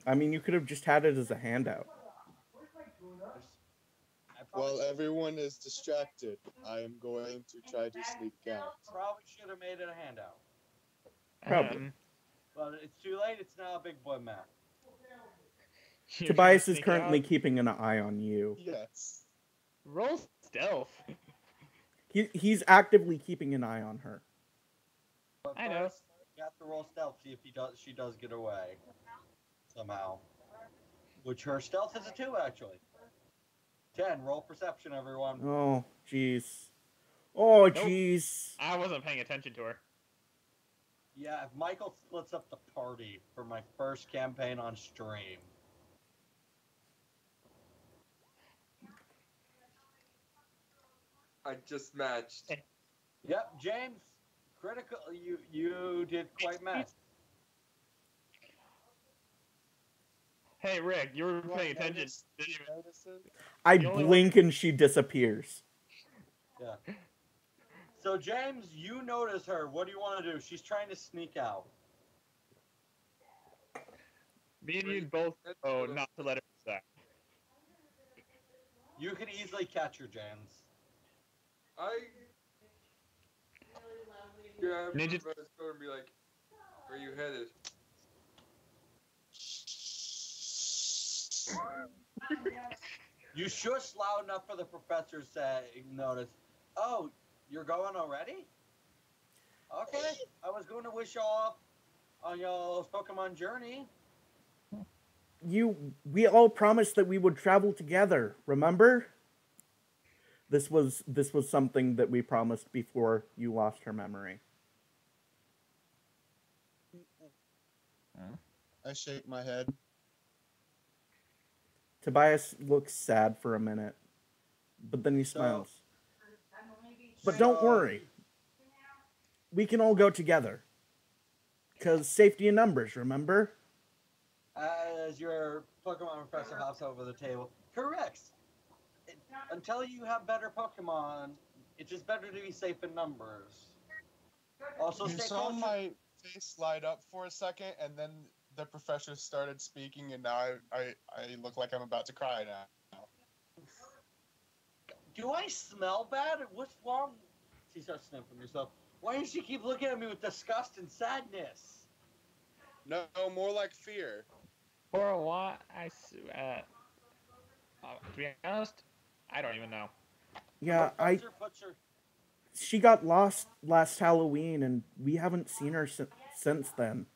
I mean, you could have just had it as a handout. While everyone is distracted, I am going to try to sneak out. Probably should have made it a handout. Probably. But it's too late. It's now a big boy map. You're Tobias trying is to sneak currently out. keeping an eye on you. Yes. Roll stealth. He's actively keeping an eye on her. But I know. first, you have to roll stealth. See if she does get away somehow. Which her stealth is a 2 actually. 10. Roll perception, everyone. Oh, jeez. Oh, Nope. jeez. I wasn't paying attention to her. Yeah, if Michael splits up the party for my first campaign on stream. I just matched. Yep, James. Critical. You did quite match. Hey, Rick, you were Do I paying attention. notice- Didn't you? notice it? I The only blink and she disappears. Yeah. So James, you notice her. What do you want to do? She's trying to sneak out. Me and you both know not to let her start. You could easily catch her, James. I grab Ninja- Professor Square and be like, "Where you headed?" You shush loud enough for the professor to say, notice. Oh, you're going already? Okay. I was going to wish y'all off on y'all's Pokemon journey. We all promised that we would travel together, remember? This was something that we promised before you lost her memory. I shake my head. Tobias looks sad for a minute, but then he smiles. But don't worry. We can all go together. Because safety in numbers, remember? As your Pokemon professor hops over the table. Correct. Until you have better Pokemon, it's just better to be safe in numbers. Also, You stay saw close. my face light up for a second, and then the professor started speaking, and now I look like I'm about to cry now. Do I smell bad? What's wrong? She starts sniffing herself. Why does she keep looking at me with disgust and sadness? No, more like fear. For a while, to be honest, I don't even know. Yeah, Professor puts her. she got lost last Halloween, and we haven't seen her since then.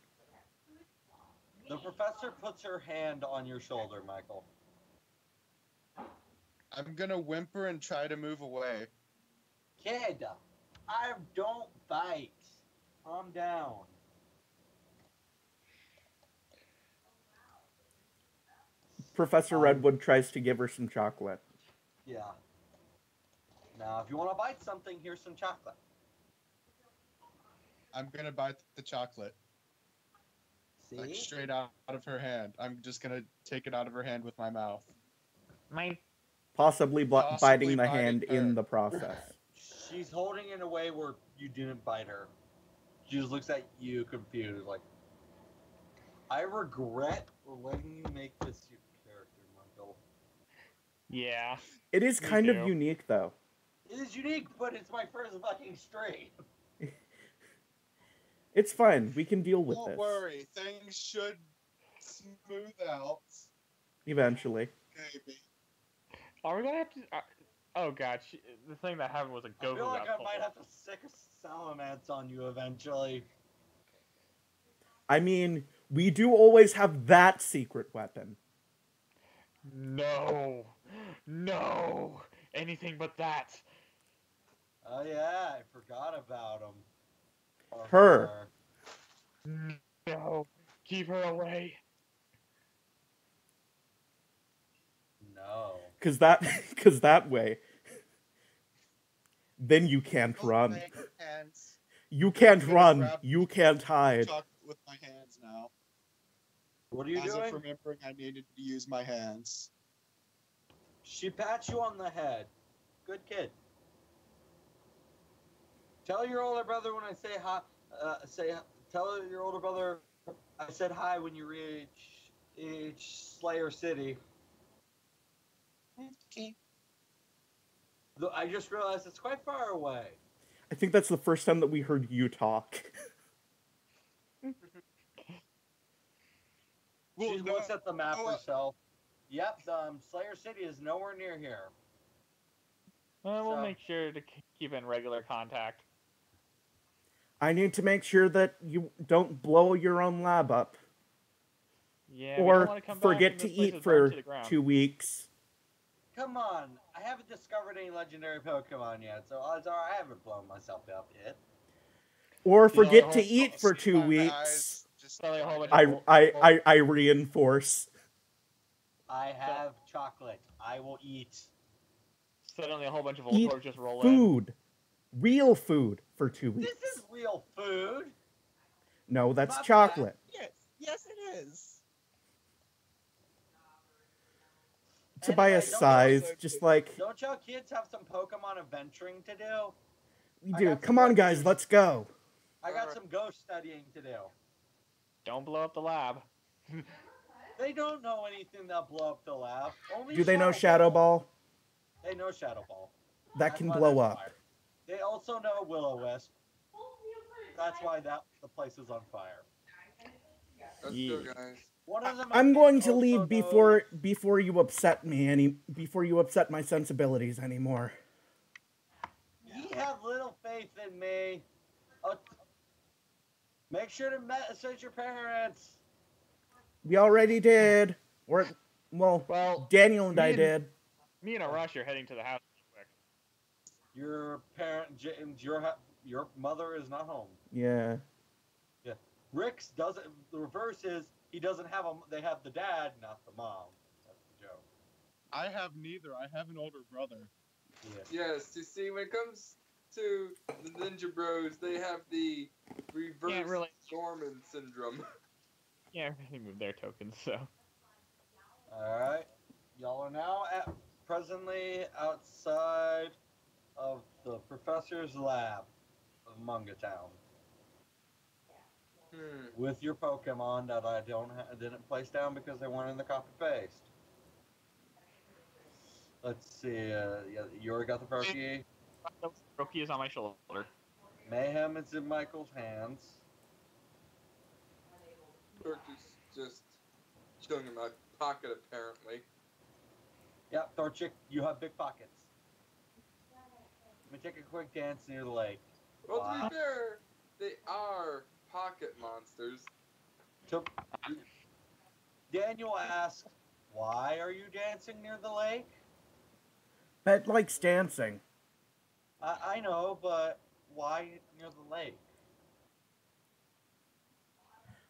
The professor puts her hand on your shoulder, Michael. I'm gonna whimper and try to move away. Kid, I don't bite. Calm down. Professor Redwood tries to give her some chocolate. Yeah. Now, if you want to bite something, here's some chocolate. I'm gonna bite the chocolate. See? Like straight out of her hand. I'm just gonna take it out of her hand with my mouth. Possibly biting Possibly the biting hand in her. the process. She's holding it in a way where you didn't bite her. She just looks at you confused, like, I regret letting you make this your character, Michael. Yeah. It is Me kind of too. unique, though. It is unique, but it's my first fucking stream. It's fine. We can deal with Don't this. worry, things should smooth out. Eventually. Maybe. Are we gonna have to? Oh god, the thing that happened was a I gopher feel like got I pulled. might have to sick a salamence on you eventually. I mean, we do always have that secret weapon. No, no, anything but that. Oh yeah, I forgot about him. Or Her. No, keep her away. No. Cause that way, then you can't Don't run. make hands. You can't I'm gonna run. grab You can't hide. Chocolate with my hands now. What are you As doing? if remembering I needed to use my hands. She pats you on the head. Good kid. Tell your older brother when I say hi. Tell your older brother I said hi when you reach Slayer City. Okay. Though I just realized it's quite far away. I think that's the first time that we heard you talk. Well, She no, looks at the map no, herself. Yep, Slayer City is nowhere near here. We'll So- make sure to keep in regular contact. I need to make sure that you don't blow your own lab up. Yeah, we don't Or want to come back forget and to this place eat is burned for to the ground. 2 weeks. Come on, I haven't discovered any legendary Pokemon yet, so odds are I haven't blown myself up yet. Or forget know, to eat for 2 my weeks. eyes just Probably a whole bunch started. of- I reinforce. I have chocolate. I will eat. Suddenly a whole bunch of Eat Voltorbs just roll in. Food. Real food for 2 weeks. This is real food. No, that's Not chocolate. Yes, it is. Tobias Anyway, don't sighs, also- just like, Don't y'all kids have some Pokemon adventuring to do? we I do. got Come some on, work guys, to do. let's go. I got some ghost studying to do. Don't blow up the lab. They don't know anything that blow up the lab. Only Do they know Shadow Ball? They know Shadow Ball. That That's can why blow there's up. fire. They also know Will-O-Wisp. That's why the place is on fire. Let's Yeah. go, guys. One of them, I I'm think, going to also leave knows- before you upset me before you upset my sensibilities anymore. You have little faith in me. Make sure to message your parents. We already did. Well, Well, Daniel and I me and- did. me and Arash are heading to the house real quick. Your your mother is not home. Yeah. Rick's doesn't. The reverse is he doesn't have a. They have the dad, not the mom. That's the joke. I have neither. I have an older brother. Yeah. Yes, you see, when it comes to the Ninja Bros, they have the reverse really- Gorman syndrome. Yeah, they moved their tokens, so. All right. Y'all are now presently outside of the professor's lab of Manga Town with your Pokemon that I didn't place down because they weren't in the copy paste. Let's see. You already got the Proki. Roki is on my shoulder. Mayhem is in Michael's hands. Turk is just chilling in my pocket, apparently. Yep, Thorchick, you have big pockets. Let me take a quick dance near the lake. Well, to Wow. be fair, they are pocket monsters. So, Daniel asked, "Why are you dancing near the lake?" Bett likes dancing. I know, but why near the lake?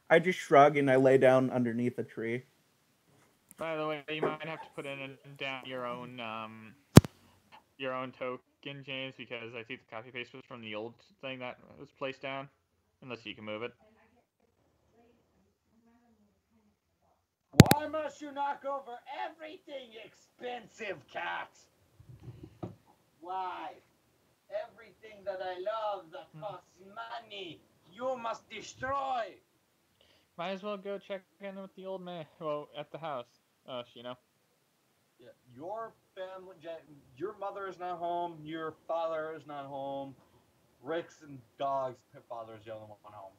I just shrug and I lay down underneath a tree. By the way, you might have to put down your own token, James, because I think the copy paste was from the old thing that was placed down, unless you can move it. Why must you knock over everything, expensive cat? Why? Everything that I love that costs money, you must destroy. Might as well go check in with the old man. Well, at the house. Shino. Yeah, your family, your mother is not home. Your father is not home. Rick's and Dog's father is the only one home.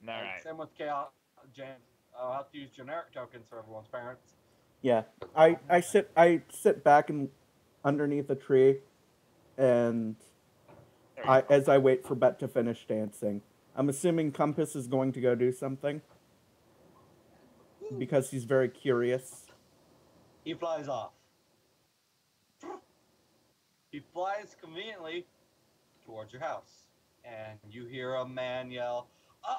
All right. Same with Chaos. James. I'll have to use generic tokens for everyone's parents. Yeah, I sit back and underneath a tree, and as I wait for Bett to finish dancing. I'm assuming Compass is going to go do something because he's very curious. He flies off. He flies conveniently towards your house, and you hear a man yell,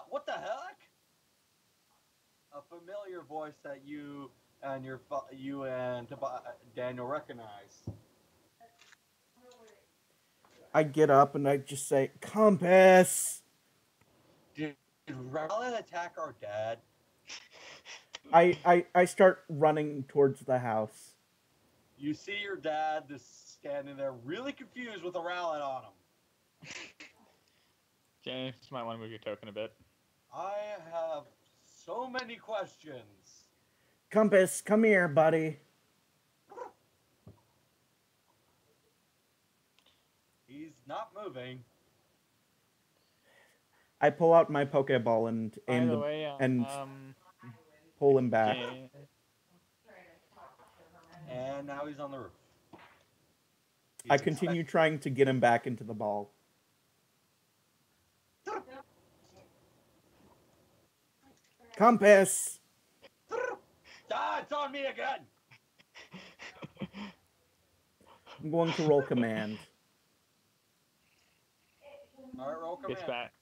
what the heck? A familiar voice that you and Daniel recognize. I get up and I just say, Compass! Did Rowlett attack our dad? I start running towards the house. You see your dad just standing there really confused with a Rowlett on him. James, might want to move your token a bit. I have so many questions. Compass, come here, buddy. He's not moving. I pull out my Pokeball and aim and pull him back. And now he's on the roof. I continue trying to get him back into the ball. Compass! It's on me again! I'm going to roll command. Alright, roll command. It's back.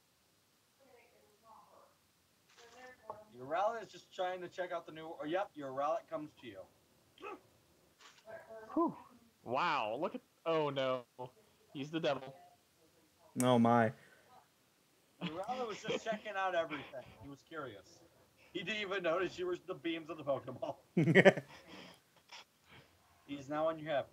Your Rowlett is just trying to check out the new... yep, your Rowlett comes to you. Whew. Wow, look at... Oh, no. He's the devil. Oh, my. Your Rowlett was just checking out everything. He was curious. He didn't even notice you were the beams of the Pokeball. He's now on your head.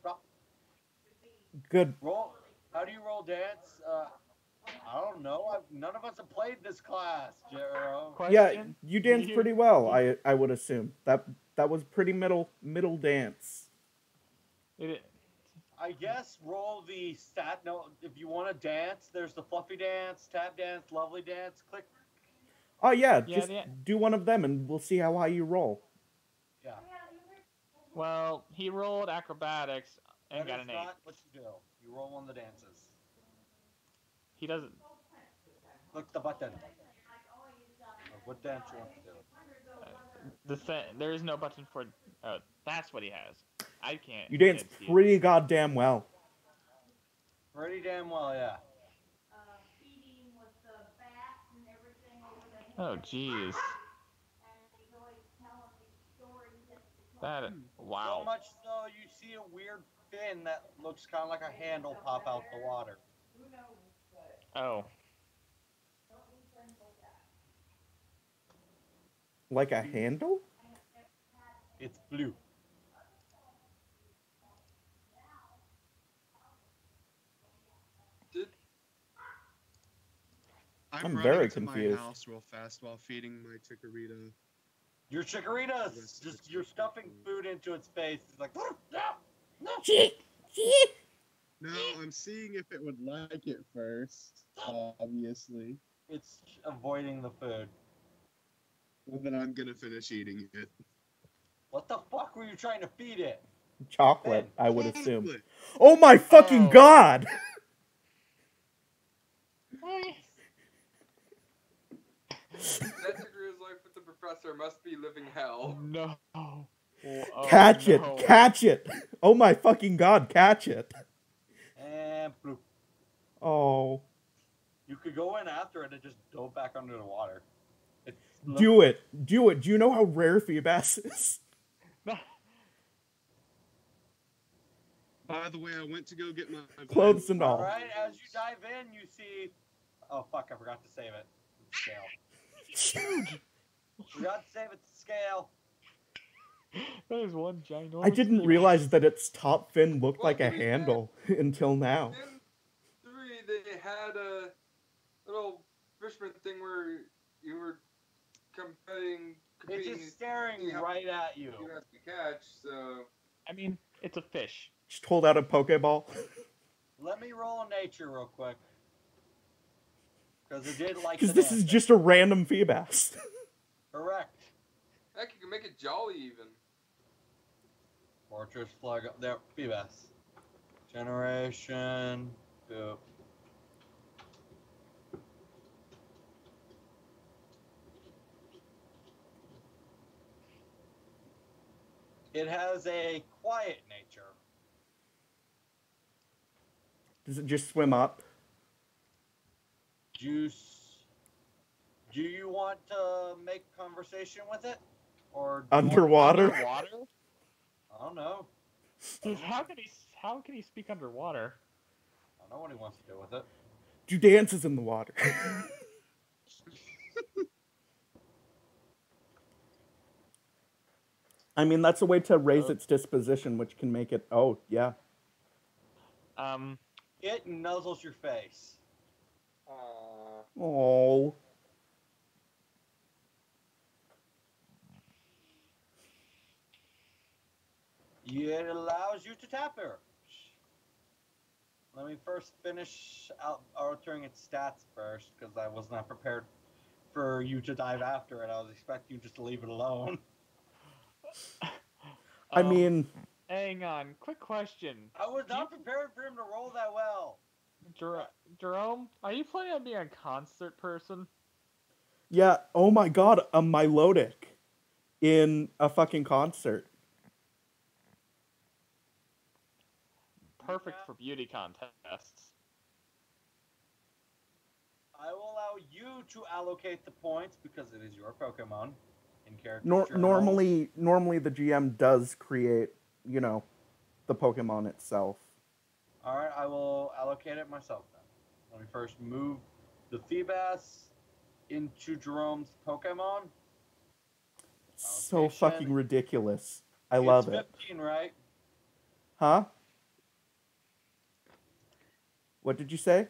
Good. Roll. How do you roll dance? I don't know. None of us have played this class, Jero. Yeah, you danced pretty well. I would assume that was pretty middle dance. I guess roll the stat note. If you want to dance, there's the fluffy dance, tap dance, lovely dance. Click. Oh yeah, just do one of them and we'll see how high you roll. Yeah. Well, he rolled acrobatics and got an 8. That's not what you do. You roll one of the dances. He doesn't. Click the button. What dance you want to do? There is no button for. Oh, that's what he has. I can't. You dance pretty goddamn well. Pretty damn well, yeah. Oh, jeez. Wow. So much so you see a weird fin that looks kind of like a handle pop out the water. Oh. Like a handle? It's blue. I'm very running to confused. my house real fast while feeding my Chikorita. Your Chikorita's just you're stuffing food into its face. It's like no. No, I'm seeing if it would like it first. Obviously. It's avoiding the food. Well, then I'm gonna finish eating it. What the fuck were you trying to feed it? Chocolate, I would assume. Oh my fucking god! That Chikorita's life with the professor must be living hell. No. Catch it! Catch it! Oh my fucking god, catch it. And bloop. Oh. You could go in after it and just dove back under the water. Do it. Do it. Do you know how rare Feebas is? By the way, I went to go get my Clothes and all. Alright, as you dive in, you see... Oh, fuck, I forgot to save it. Scale. Forgot to save it to scale. That is one ginormous. I didn't realize that its top fin looked like a handle until now. In 3, they had a little fisherman thing where you were competing. It's just staring right at you. You have to catch, so... I mean, it's a fish. Just hold out a Pokeball. Let me roll a nature real quick. Because it did like Because this is just a random Feebas. Correct. Heck, you can make it jolly even. Fortress flag up there. Feebas. Generation. Boop. It has a quiet nature. Does it just swim up? Juice. Do you want to make conversation with it? Or Underwater? Underwater? I don't know. How can he speak underwater? I don't know what he wants to do with it. Do dances in the water. I mean, that's a way to raise its disposition, which can make it... Oh, yeah. It nuzzles your face. Oh. It allows you to tap her. Let me first finish out altering its stats first, because I was not prepared for you to dive after it. I was expecting you just to leave it alone. I mean... Hang on, quick question. I was not prepared for him to roll that well. Jerome, are you planning on being a concert person? Yeah, oh my god, a Milotic in a fucking concert. Perfect for beauty contests. I will allow you to allocate the points because it is your Pokemon in character. Normally the GM does create, you know, the Pokemon itself. Alright, I will allocate it myself then. Let me first move the Feebas into Jerome's Pokemon. So fucking ridiculous. I love it. It's 15, right? Huh? What did you say?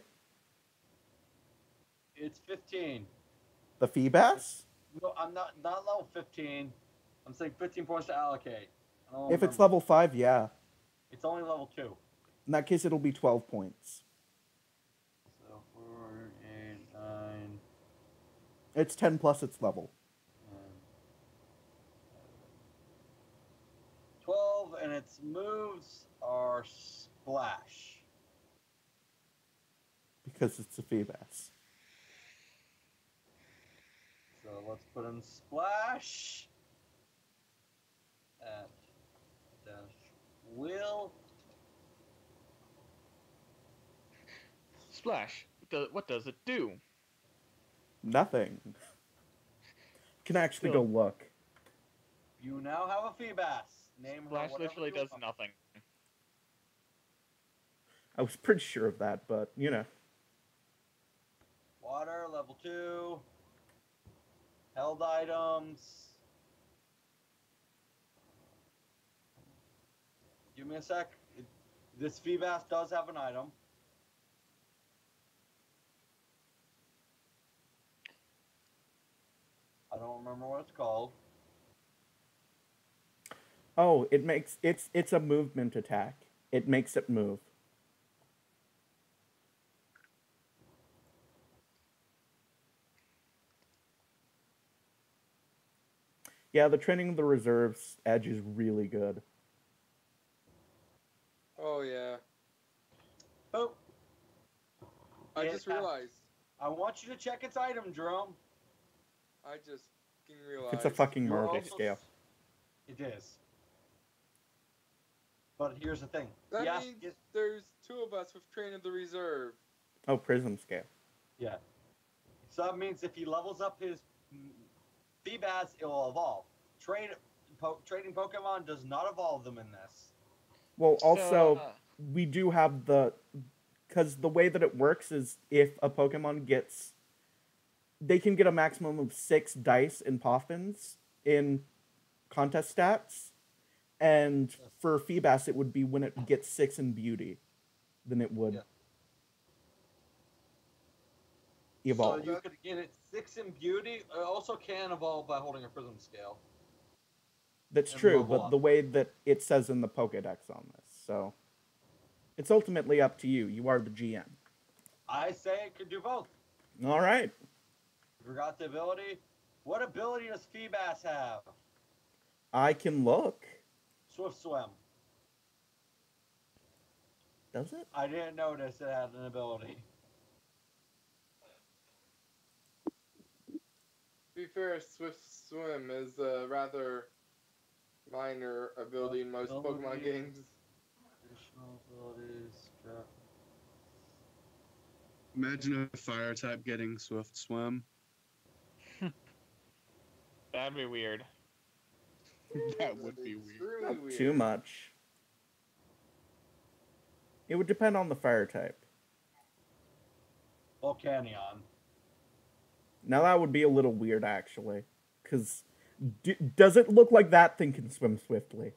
It's 15. The Feebas? No, I'm not level 15. I'm saying 15 points to allocate. If it's level 5, yeah. It's only level 2. In that case, it'll be 12 points. So 4, 8, 9. It's 10 plus its level. 12, and its moves are Splash. Because it's a Feebas. So let's put in Splash. At dash will. Splash. What does it do? Nothing. Can actually go look. You now have a Feebas. Name Splash her literally you does want. nothing. I was pretty sure of that, but, you know. Water, level 2. Held items. Give me a sec. This Feebas does have an item. I don't remember what it's called. Oh, it makes it's a movement attack. It makes it move. Yeah, the training of the reserves edge is really good. Oh, yeah. Oh. I just realized. I want you to check its item, Jerome. I just realized. It's a fucking You're Margay also- scale. It is. But here's the thing. That Yes, means there's 2 of us with Train of the Reserve. Oh, Prism scale. yeah. So that means if he levels up his Feebas, it will evolve. Trading Pokemon does not evolve them in this. Well, So, also, we do have because the way that it works is if a Pokemon gets, they can get a maximum of 6 dice in Poffins in contest stats, and for Feebas, it would be when it gets 6 in Beauty, then it would evolve. So you could get it 6 in Beauty. It also can evolve by holding a Prism Scale. That's and true, level but up. the way that it says in the Pokedex on this, so it's ultimately up to you. You are the GM. I say it could do both. All right. Forgot the ability. What ability does Feebas have? I can look. Swift Swim. Does it? I didn't notice it had an ability. To be fair, Swift Swim is a rather minor ability in most Pokemon games. Additional abilities. Imagine a fire type getting Swift Swim. that'd be weird. That would be weird. Extremely Not weird. too much. It would depend on the fire type. Volcanion. Now that would be a little weird, actually. Because does it look like that thing can swim swiftly?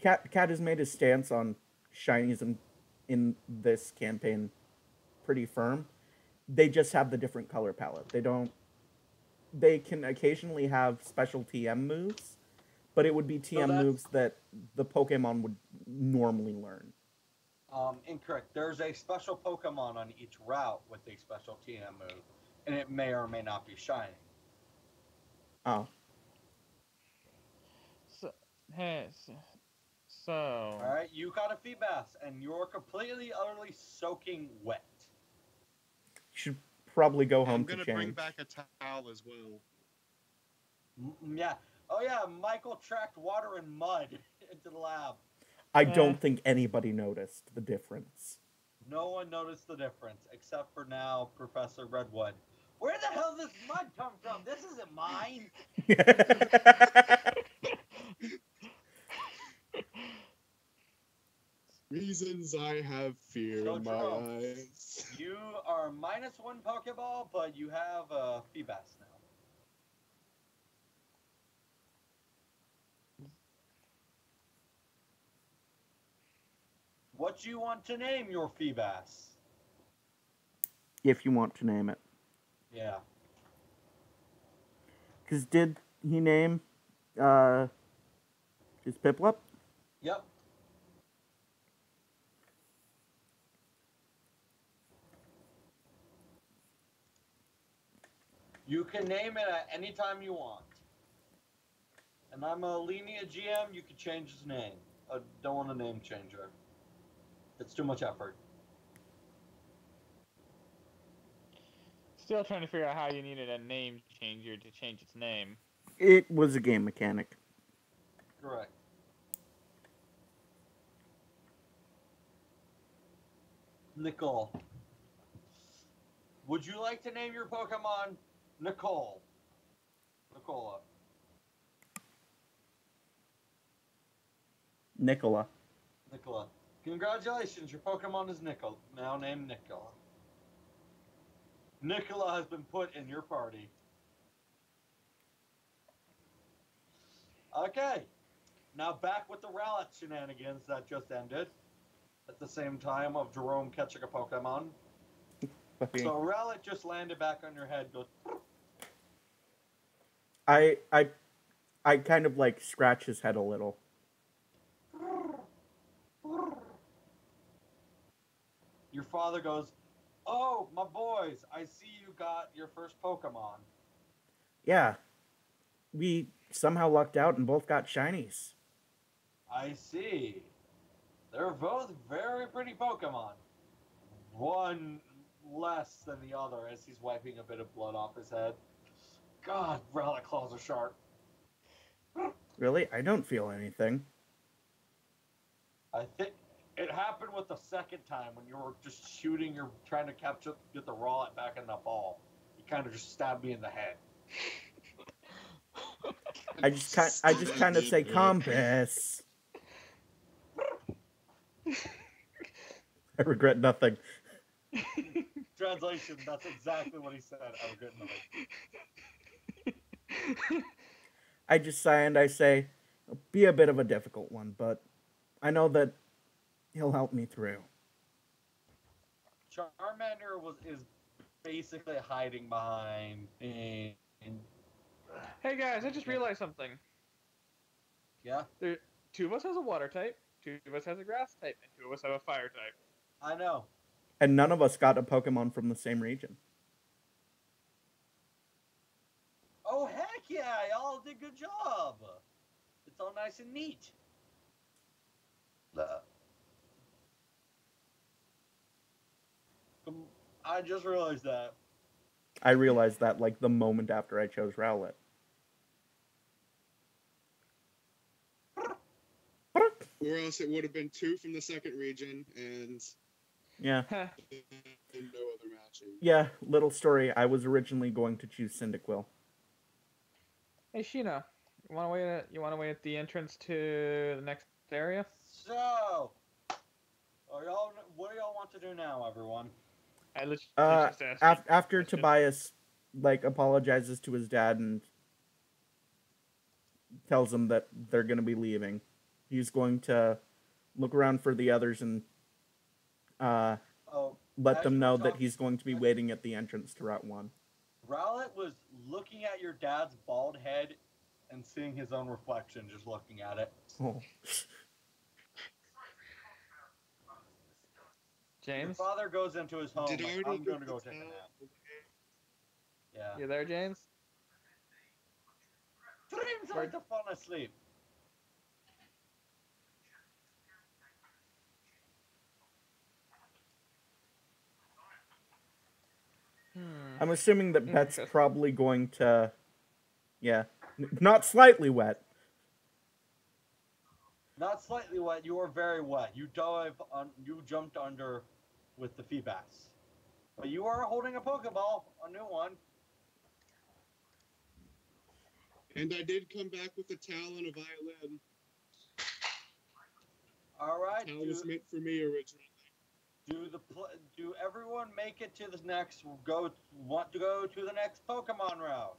Cat has made his stance on shinies in this campaign pretty firm. They just have the different color palette. They can occasionally have special TM moves, but it would be TM moves that the Pokemon would normally learn. Incorrect. There's a special Pokemon on each route with a special TM move, and it may or may not be shiny. Oh. So, All right, you got a Feebas, and you're completely, utterly soaking wet. You should probably go home I'm to gonna change. bring back a towel as well. Yeah. Oh yeah, Michael tracked water and mud into the lab. I don't think anybody noticed the difference. No one noticed the difference, except for now Professor Redwood. Where the hell does this mud come from? This isn't mine. Reasons I have fear So, in my Jerome, eyes. You are -1 Pokeball, but you have a Feebas now. What do you want to name your Feebas? If you want to name it. Yeah. Because did he name his Piplup? Yep. You can name it at any time you want. And I'm a lenient GM, you can change his name. I don't want a name changer. It's too much effort. still trying to figure out how you needed a name changer to change its name. It was a game mechanic. Correct. Nicole. Would you like to name your Pokemon Nicole? Nicola. Nicola. Nicola. Congratulations, your Pokemon is Nicola. Now named Nicola. Nicola has been put in your party. Okay. Now back with the Rowlet shenanigans that just ended. At the same time of Jerome catching a Pokemon. So Rowlet just landed back on your head. Goes. I kind of like scratch his head a little. Your father goes, "Oh, my boys, I see you got your first Pokemon." Yeah. We somehow lucked out and both got shinies. I see. They're both very pretty Pokemon. One less than the other as he's wiping a bit of blood off his head. God, Rowlet claws are sharp. Really? I don't feel anything. I think it happened with the second time when you were just shooting, you're trying to get the Rowlet back in the ball. You kind of just stabbed me in the head. I just kind of say compass. I regret nothing. Translation, that's exactly what he said. I regret nothing. I just sigh and I say, it'll be a bit of a difficult one, but I know that he'll help me through. Charmander is basically hiding behind and Hey guys, I just realized something. yeah, Two of us has a water type, two of us has a grass type, and two of us have a fire type. I know. And none of us got a Pokemon from the same region. Oh heck yeah, y'all did a good job. It's all nice and neat. I just realized that. I realized that like the moment after I chose Rowlet. Or else it would have been 2 from the second region and Yeah. no other matching. Yeah, little story. I was originally going to choose Cyndaquil. Hey Sheena, you want to wait at the entrance to the next area? So, what do y'all want to do now, everyone? I just asked. After Tobias like apologizes to his dad and tells him that they're going to be leaving, he's going to look around for the others and let them know that he's going to be waiting at the entrance to Route 1. Rowlet was looking at your dad's bald head and seeing his own reflection, just looking at it. Oh. James? Your father goes into his home. Did I Like, already I'm going to get go the take a towel? nap. Yeah. You there, James? Dreams like to fall asleep. I'm assuming that Bett's probably going to, not slightly wet. Not slightly wet. You were very wet. You jumped under with the Feebas. But you are holding a Pokeball, a new one. And I did come back with a towel and a violin. All right. The towel was meant for me originally. Do everyone make it to the next? Want to go to the next Pokemon route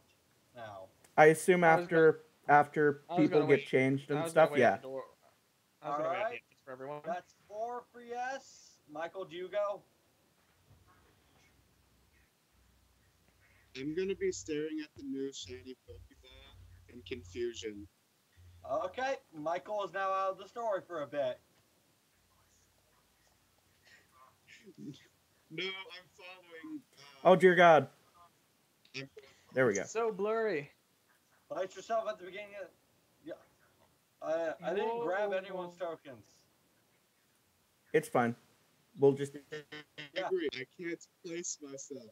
now? I assume after people get changed and stuff. Yeah. All right. For everyone. That's 4 for yes. Michael, do you go? I'm gonna be staring at the new shiny Pokeball in confusion. Okay, Michael is now out of the story for a bit. No, I'm following. Oh dear God. There we go. So blurry. Place yourself at the beginning of. Yeah. I didn't grab anyone's tokens. It's fine. We'll just. Yeah. I can't place myself.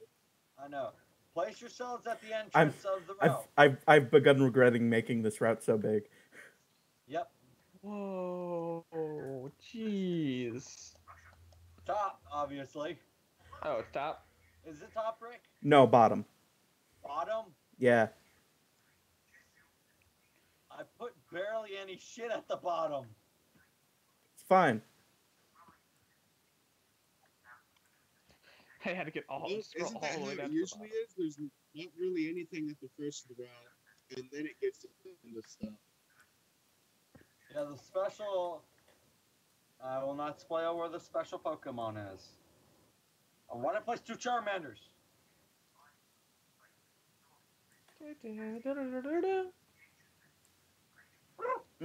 I know. Place yourselves at the entrance of the route. I've begun regretting making this route so big. Yep. Whoa, jeez. Top, obviously. Oh, it's top. Is it top, Rick? No, bottom. Bottom? Yeah. I put barely any shit at the bottom. It's fine. I had to get all, Well, scroll isn't all that the how way down it to the usually bottom. is? There's not really anything at the first of the route, and then it gets into stuff. Yeah, the special. I will not spoil where the special Pokemon is. I want to place 2 Charmanders.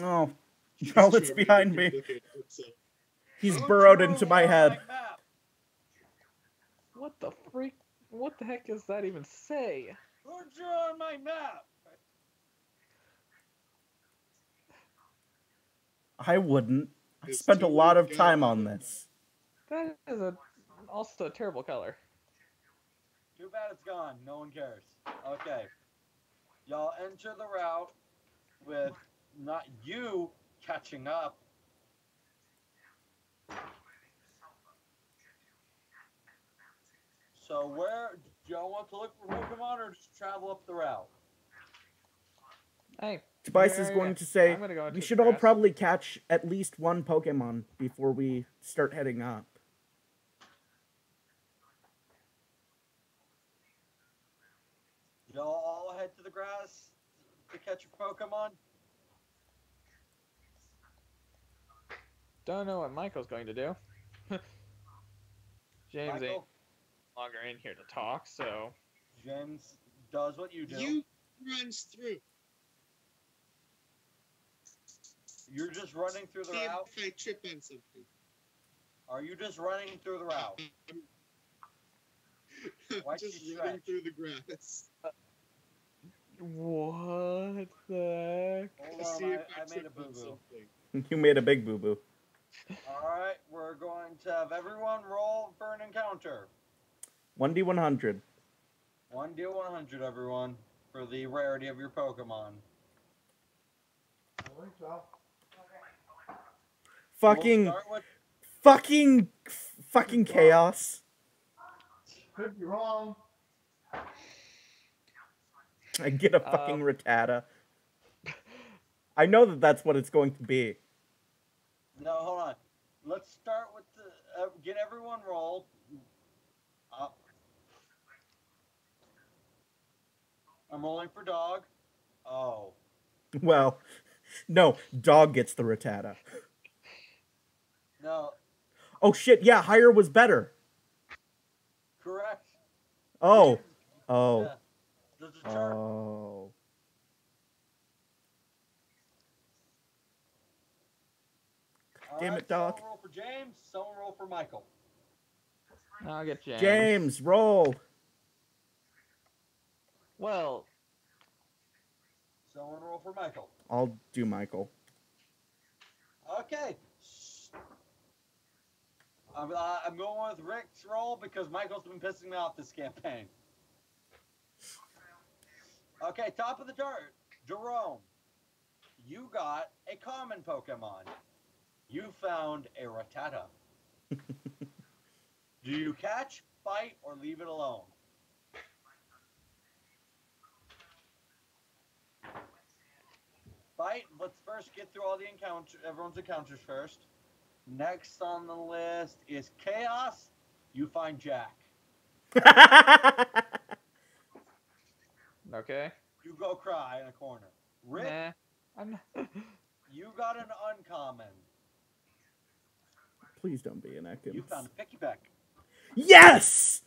Oh, Rowlet's behind me. He's burrowed into my head. What the freak? What the heck does that even say? Who's on my map? I wouldn't. I spent a lot of time on this. That is also a terrible color. Too bad it's gone. No one cares. Okay. Y'all enter the route with not you catching up. So where do y'all want to look for Pokemon or just travel up the route? Hey, Tobias is going to say, I'm gonna go we into should the all grass. probably catch at least one Pokemon before we start heading up. Y'all all head to the grass to catch a Pokemon? Don't know what Michael's going to do. James ain't Michael, longer in here to talk, so James does what you do. You runs through. You're just running through the See route? if I trip on something. Are you just running through the route? I'm Why'd just you running stretch? through the grass. what the heck? Hold To on, see if I made a trip on boo-boo. something. You made a big boo-boo. Alright, we're going to have everyone roll for an encounter. 1d100. 1d100, everyone, for the rarity of your Pokemon. I think so. Fucking, We'll start with fucking chaos. Could be wrong. I get a fucking Rattata. I know that that's what it's going to be. No, hold on. Let's start with the get everyone roll. I'm rolling for dog. Oh. Well, no, dog gets the Rattata. No, Oh shit, yeah, higher was better. correct. Oh. Oh. Yeah. There's a chart. Oh. Damn it, dog. Someone roll for James. Someone roll for Michael. I'll get James. James, roll. Well, Someone roll for Michael. I'll do Michael. Okay. I'm going with Rick's roll because Michael's been pissing me off this campaign. Okay, top of the chart. Jerome, you got a common Pokemon. You found a Rattata. Do you catch, fight, or leave it alone? Fight. Let's first get through all the everyone's encounters first. Next on the list is Chaos. You find Jack. okay. You go cry in a corner. Rick, Nah, I'm not. you got an uncommon. Please don't be an Ekans. You found a Picky Peck. Yes!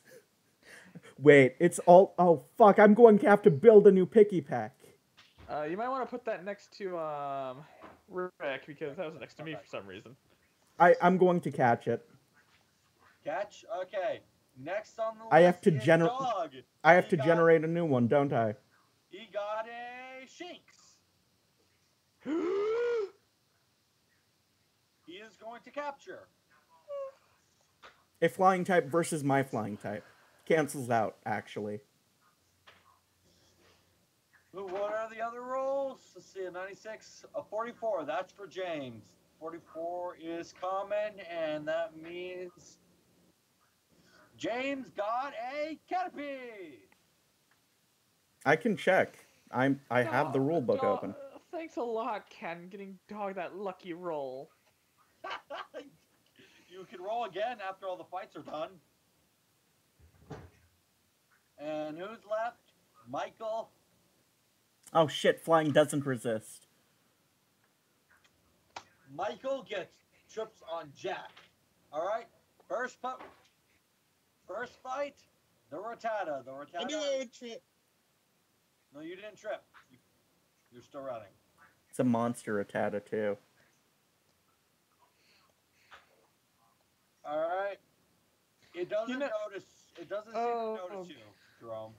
Wait, it's all... Oh, fuck, I'm going to have to build a new Picky Pack. You might want to put that next to Rick because that was next to me for some reason. I'm going to catch it. Catch? Okay. Next on the list I have to is Dog. I have to generate a new one, don't I? He got a Shinx. He is going to capture. A flying type versus my flying type. Cancels out, actually. What are the other rolls? Let's see, a 96, a 44. That's for James. 44 is common, and that means James got a Caterpie. I can check. I have the rule book Dog, open. Thanks a lot, Ken, getting Dog that lucky roll. You can roll again after all the fights are done. And who's left? Michael. Oh shit, flying doesn't resist. Michael gets trips on Jack. All right. First fight, the Rattata. The Rattata. I knew I would trip. No, you didn't trip. You're still running. It's a monster Rattata too. All right. It doesn't You know- notice. It doesn't seem to notice you, Jerome.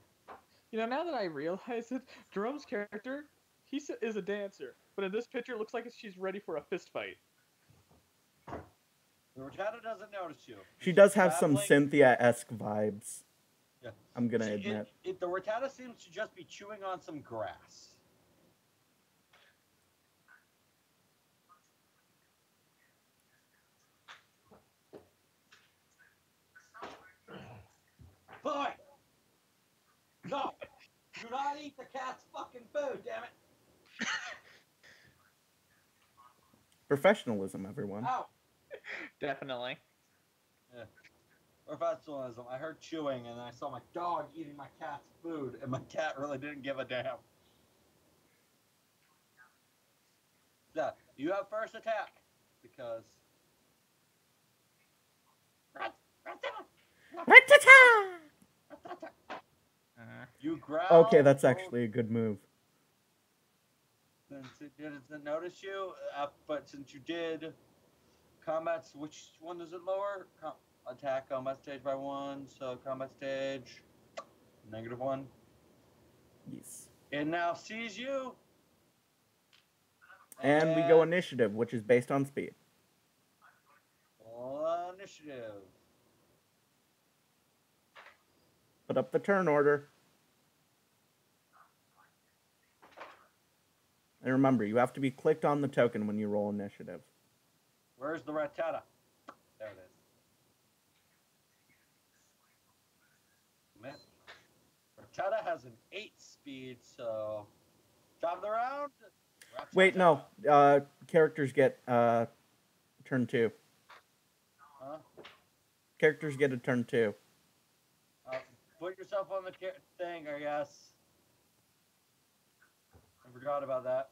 You know, now that I realize it, Jerome's character, is a dancer, but in this picture, it looks like she's ready for a fist fight. The Rattata doesn't notice you. She does have some Traveling- Cynthia-esque vibes. Yeah. I'm gonna admit. The Rattata seems to just be chewing on some grass. Boy! No! Do not eat the cat's fucking food, damn it! Professionalism, everyone. Ow! Definitely. Yeah. Professionalism. I heard chewing and I saw my dog eating my cat's food, and my cat really didn't give a damn. Yeah, you have first attack because. You growl. Okay, that's actually a good move. Since it didn't notice you, but since you did, combat's which one does it lower? Attack combat stage by 1, so combat stage -1. Yes. It now sees you. And we go initiative, which is based on speed. Initiative. Put up the turn order. And remember, you have to be clicked on the token when you roll initiative. Where's the Rattata? There it is. Man. Rattata has an 8 speed, so top of the round. Rattata. Wait, no. Characters get turn 2. Huh? Characters get a turn 2. Put yourself on the thing, I guess. I forgot about that.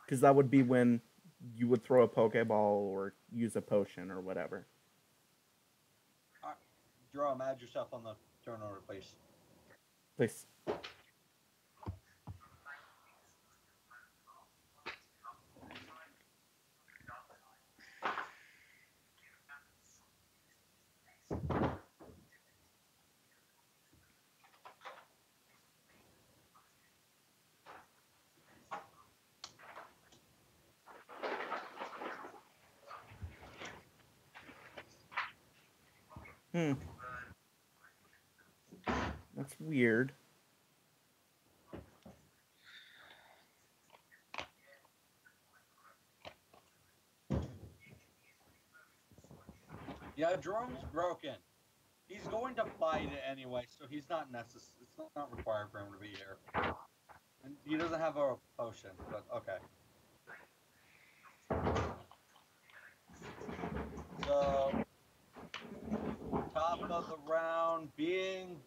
Because that would be when you would throw a Pokeball or use a potion or whatever. Jerome, add yourself on the turn order, please. Please. That's weird. Yeah, Jerome's broken. He's going to fight it anyway, so he's not necessary. It's not required for him to be here. And he doesn't have a potion, but okay. So, top of the round being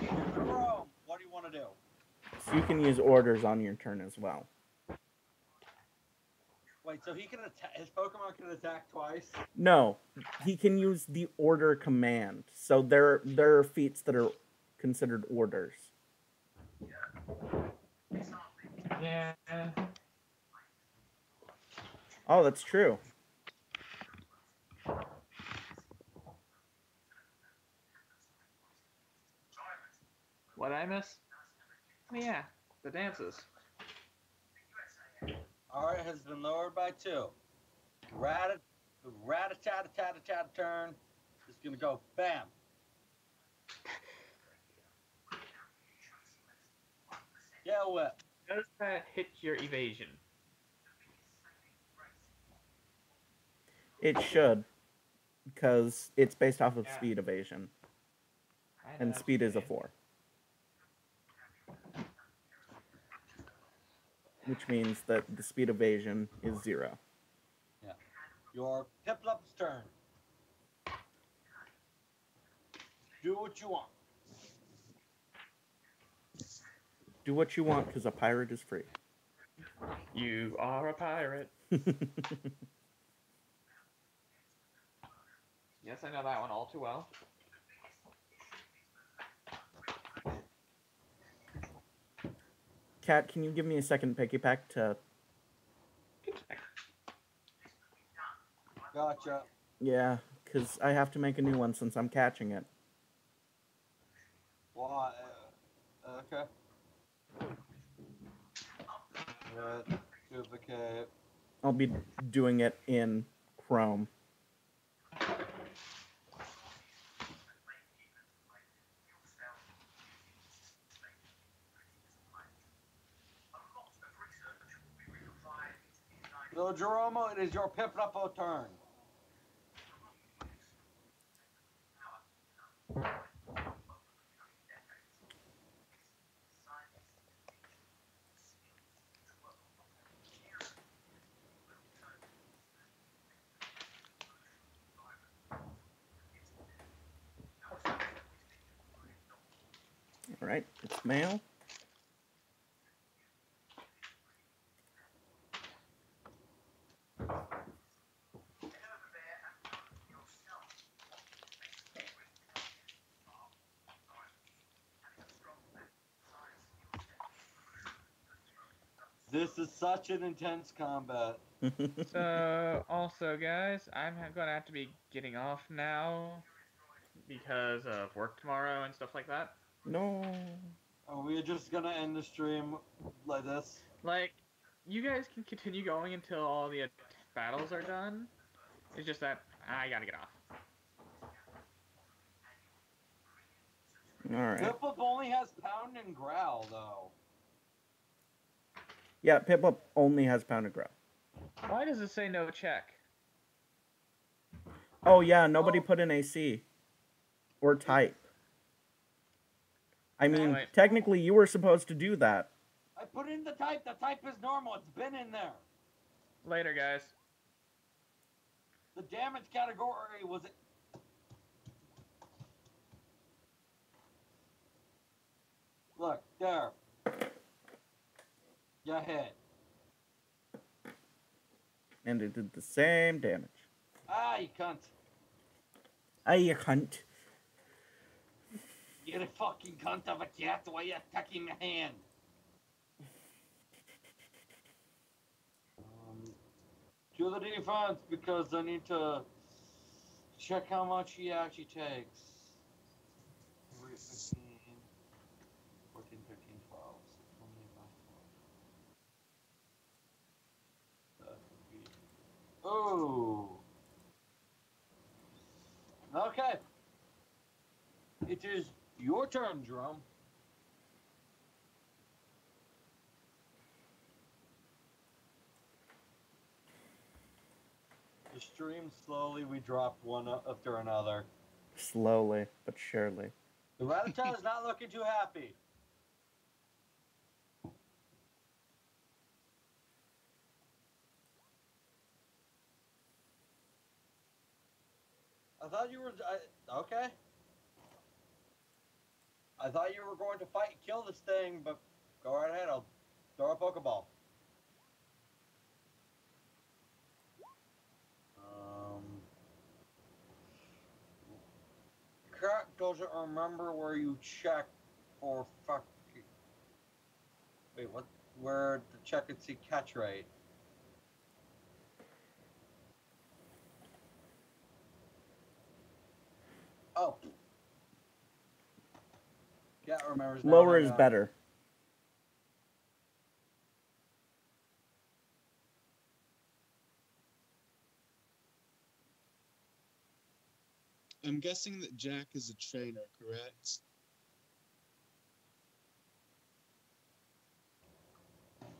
Jerome. What do you want to do? So you can use orders on your turn as well. Wait, so he can attack? His Pokemon can attack twice? No, he can use the order command. So there are feats that are considered orders. Yeah. Oh, that's true. What I miss? Oh, yeah, the dances. Alright, has been lowered by 2. Rat-a-tat-a-tat-a-tat-a-tat turn. It's gonna go bam. Yeah, whip. Does that hit your evasion? It should, because it's based off of speed evasion, and speed is a 4. Which means that the speed evasion is 0. Yeah. Your Piplup's turn. Do what you want. Do what you want, because a pirate is free. You are a pirate. Yes, I know that one all too well. Cat, can you give me a second picky pack to... Gotcha. Yeah, because I have to make a new one since I'm catching it. Why? Okay. Duplicate. I'll be doing it in Chrome. So, Jeromo, it is your Pip-Up turn. All right, it's mail. This is such an intense combat. So, also, guys, I'm gonna have to be getting off now because of work tomorrow and stuff like that. No. Are we just gonna end the stream like this? Like, you guys can continue going until all the battles are done. It's just that I gotta get off. All right. Pip-Up only has Pound and Growl, though. Yeah, Pip-Up only has Pound and Growl. Why does it say no check? Oh yeah, nobody put in AC or type. I mean, wait. technically you were supposed to do that. I put in the type. The type is normal. It's been in there. Later, guys. The damage category was... Look, there. You hit. And it did the same damage. Ah, you cunt. Ah, you cunt. You're a fucking cunt of a cat. Why you attacking my hand? Do the defense because I need to check how much he actually takes. 15, 14, 13, 12, 28, 24. Oh. Okay. It is your turn, Jerome. The stream slowly, we dropped one after another. Slowly, but surely. The Rattata is not looking too happy. I thought you were... okay. I thought you were going to fight and kill this thing, but go right ahead. I'll throw a Pokeball. Cat doesn't remember where you check for fucking... Wait, what? Where to check and see catch rate? Oh. Cat remembers now. Lower is better. I'm guessing that Jack is a trainer, correct?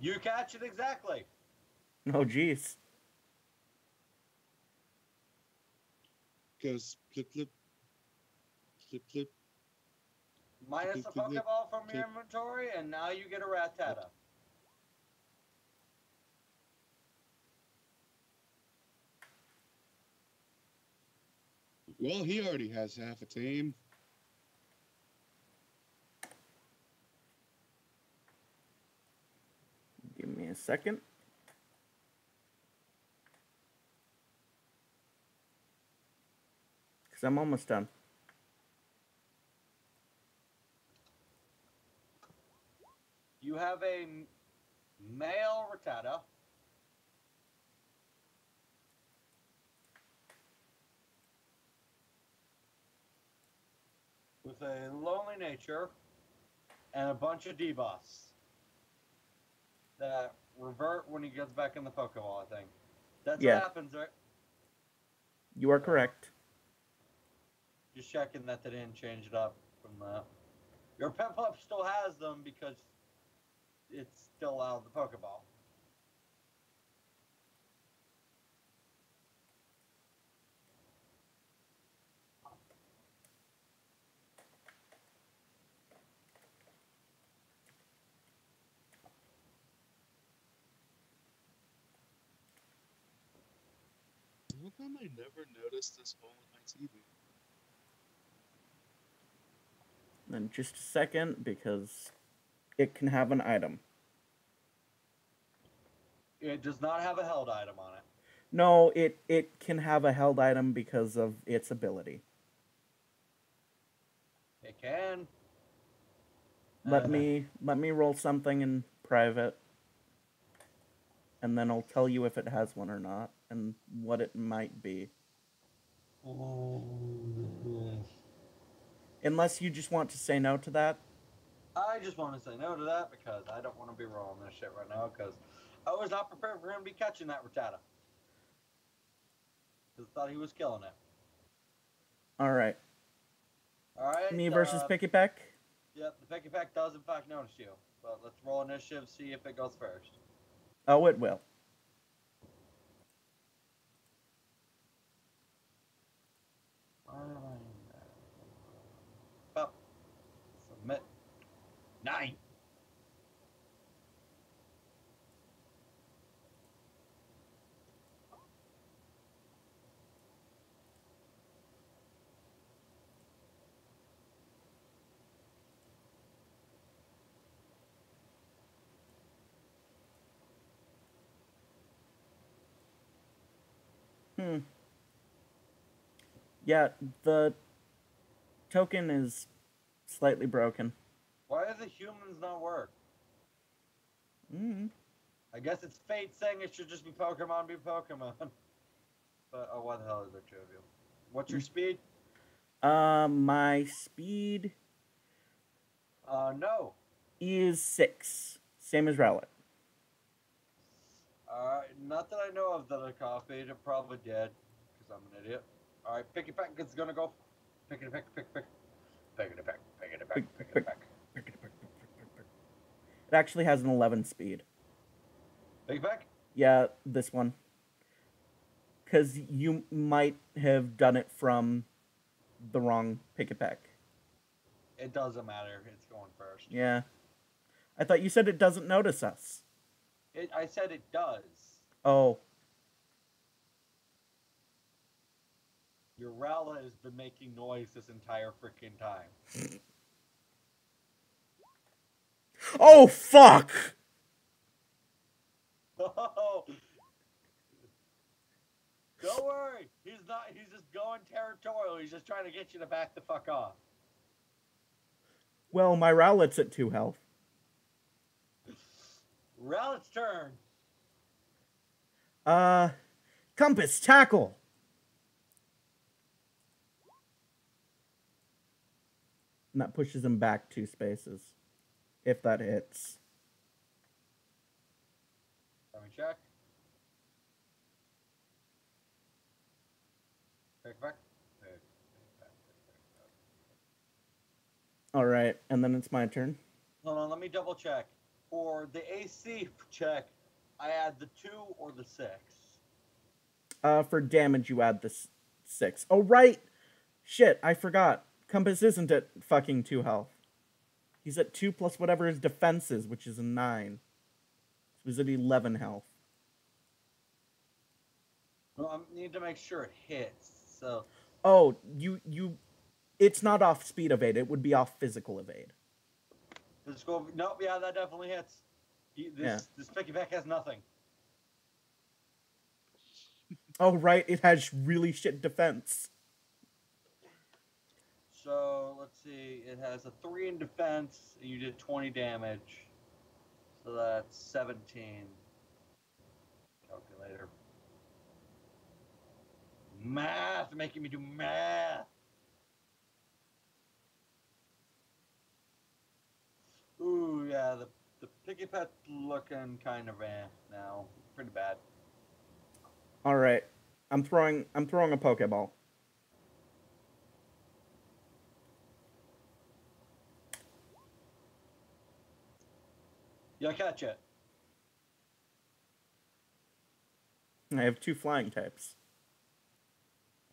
You catch it exactly. Oh, jeez. Goes flip, flip, flip, flip. Minus a Pokeball from your inventory, and now you get a Rattata. Well, he already has half a team. Give me a second. Because I'm almost done. You have a male Rattata. With a lonely nature and a bunch of debuffs that revert when he gets back in the Pokeball, I think. That's Yeah. what happens, right? You are correct. Just checking that they didn't change it up from that. Your Piplup still has them because it's still out of the Pokeball. How come I never noticed this hole in my TV? Then just a second, because it can have an item. It does not have a held item on it. No, it can have a held item because of its ability. It can. Let me roll something in private, and then I'll tell you if it has one or not, and what it might be. Unless you just want to say no to that. I just want to say no to that because I don't want to be rolling this shit right now because I was not prepared for him to be catching that Rattata. Because I thought he was killing it. Alright. Alright. Me versus Picky Peck? Yep, the Picky Peck does in fact notice you. But let's roll initiative, see if it goes first. Oh, it will. Up. Submit. 9. Yeah, the token is slightly broken. Why do the humans not work? I guess it's fate saying it should just be Pokemon be Pokemon. But, oh, why the hell is there 2 of you? What's your speed? My speed... No. is 6. Same as Rowlet. Alright, not that I know of that I copied. It probably did. Because I'm an idiot. Alright, Picky Peck is gonna go. Pick it, pick, pick, pick. Pick it, pick, pick it, pick, pick it, pick. It actually has an 11 speed. Picky Peck? Yeah, this one. Because you might have done it from the wrong Pick a Peck. It doesn't matter. It's going first. Yeah. I thought you said it doesn't notice us. I said it does. Oh. Your Rowlet has been making noise this entire freaking time. Oh, fuck! Oh! Don't worry. He's just going territorial. He's just trying to get you to back the fuck off. Well, my Rowlet's at 2 health. Rowlet's turn. Compass, tackle! And that pushes him back 2 spaces. If that hits. Let me check. Pick back. Alright, and then it's my turn. Hold on, let me double check. For the AC check, I add the 2 or the 6. For damage, you add the 6. Oh, right! Shit, I forgot. Compass isn't at fucking 2 health. He's at 2 plus whatever his defense is, which is a 9. So he's at 11 health. Well, I need to make sure it hits, so... Oh, it's not off speed evade. It would be off physical evade. Physical... Nope, yeah, that definitely hits. This Picky Peck has nothing. Oh, right, it has really shit defense. So, let's see, it has a 3 in defense, and you did 20 damage. So that's 17. Calculator. Math, making me do math. Ooh, yeah, the Picky Pet's looking kind of now. Pretty bad. All right. I'm throwing a Pokeball. You catch it. I have 2 flying types.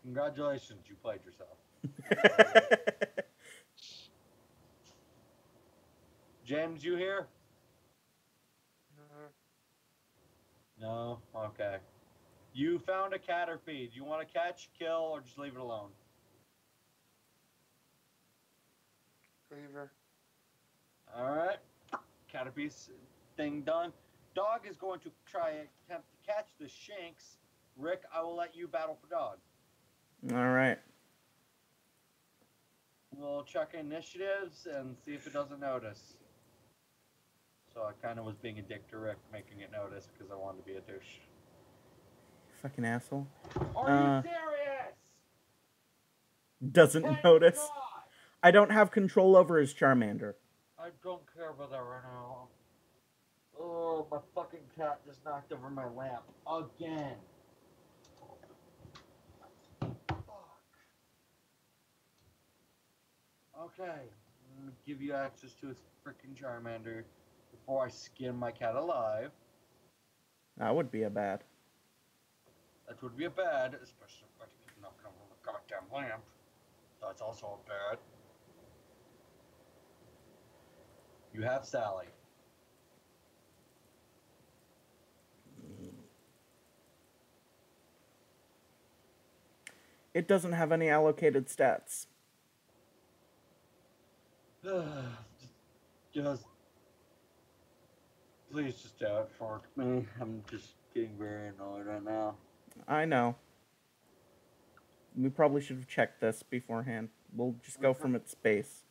Congratulations, you played yourself. James, you here? No? Okay. You found a Caterpie. Do you want to catch, kill, or just leave it alone? Lever. Alright. Caterpie's thing done. Dog is going to try and attempt to catch the Shinx. Rick, I will let you battle for Dog. All right. We'll check initiatives and see if it doesn't notice. So I kind of was being a dick to Rick, making it notice because I wanted to be a douche. Fucking asshole. Are you serious? Doesn't Thank notice. God. I don't have control over his Charmander. I don't care about that right now. Oh, my fucking cat just knocked over my lamp again. Fuck. Okay, I'm gonna give you access to his freaking Charmander before I skin my cat alive. That would be a bad. That would be a bad, especially if I keep knocking over my goddamn lamp. That's also a bad. You have Sally. It doesn't have any allocated stats. Just please just do it for me. I'm just getting very annoyed right now. I know. We probably should have checked this beforehand. We'll just go from its base.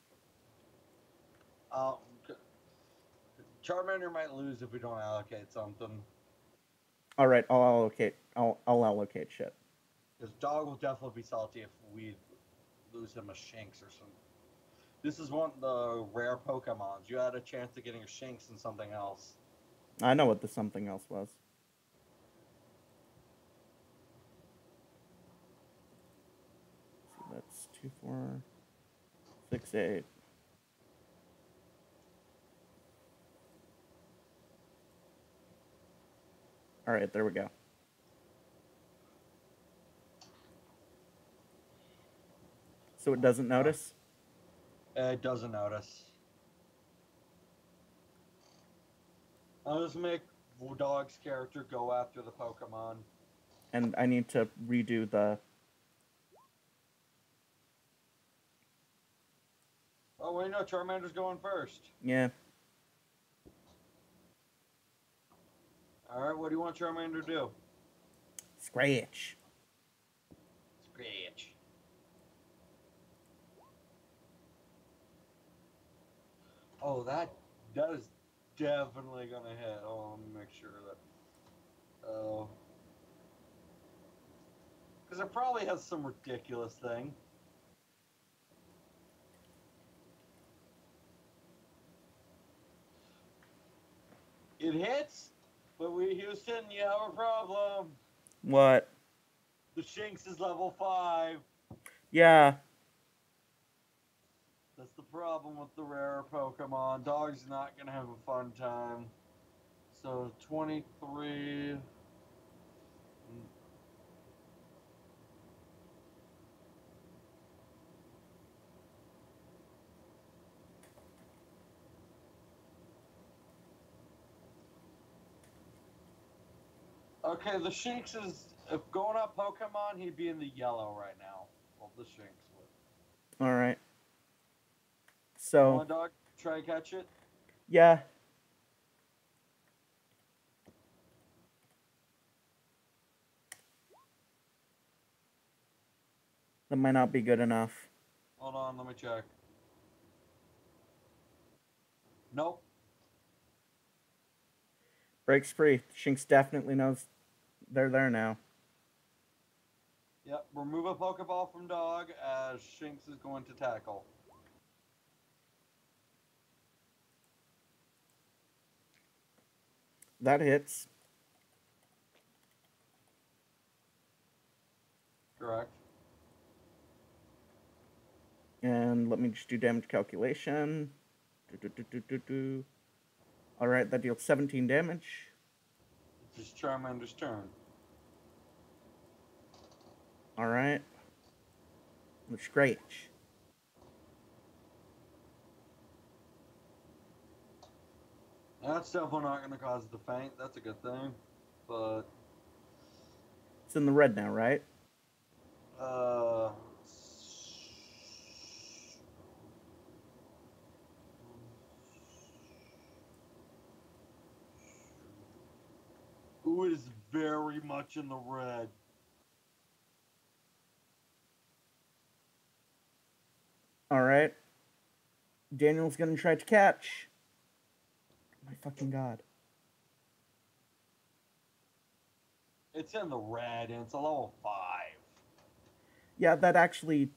Charmander might lose if we don't allocate something. All right, I'll allocate shit. Because Dog will definitely be salty if we lose him a Shinx or something. This is one of the rare Pokemons. You had a chance of getting a Shinx and something else. I know what the something else was. So that's 2, 4, 6, 8. All right, there we go. So it doesn't notice? It doesn't notice. I'll just make Dog's character go after the Pokemon. And I need to redo the... Oh, wait, no, Charmander's going first. Yeah. Alright, what do you want Charmander to do? Scratch. Scratch. Oh, that is definitely gonna hit. Oh, let me make sure that. Oh. Because it probably has some ridiculous thing. It hits, but Houston, you have a problem. What? The Shinx is level 5. Yeah. That's the problem with the rare Pokemon. Dog's not gonna have a fun time. So 23. Okay, the Shinx is, if going up Pokemon, he'd be in the yellow right now. Well, the Shinx would. Alright. So... Come on, Dog, try and catch it. Yeah. That might not be good enough. Hold on, let me check. Nope. Breaks free. Shinx definitely knows they're there now. Yep, remove a Pokeball from Dog as Shinx is going to tackle. That hits. Correct. And let me just do damage calculation. Alright, that deals 17 damage. It's just Charmander's turn. Alright. Let's scratch. That's definitely not going to cause it to faint. That's a good thing. But, It's in the red now, right? Ooh, it is very much in the red. Alright. Daniel's gonna try to catch. Oh my fucking god. It's in the red, and it's a level 5. Yeah, that actually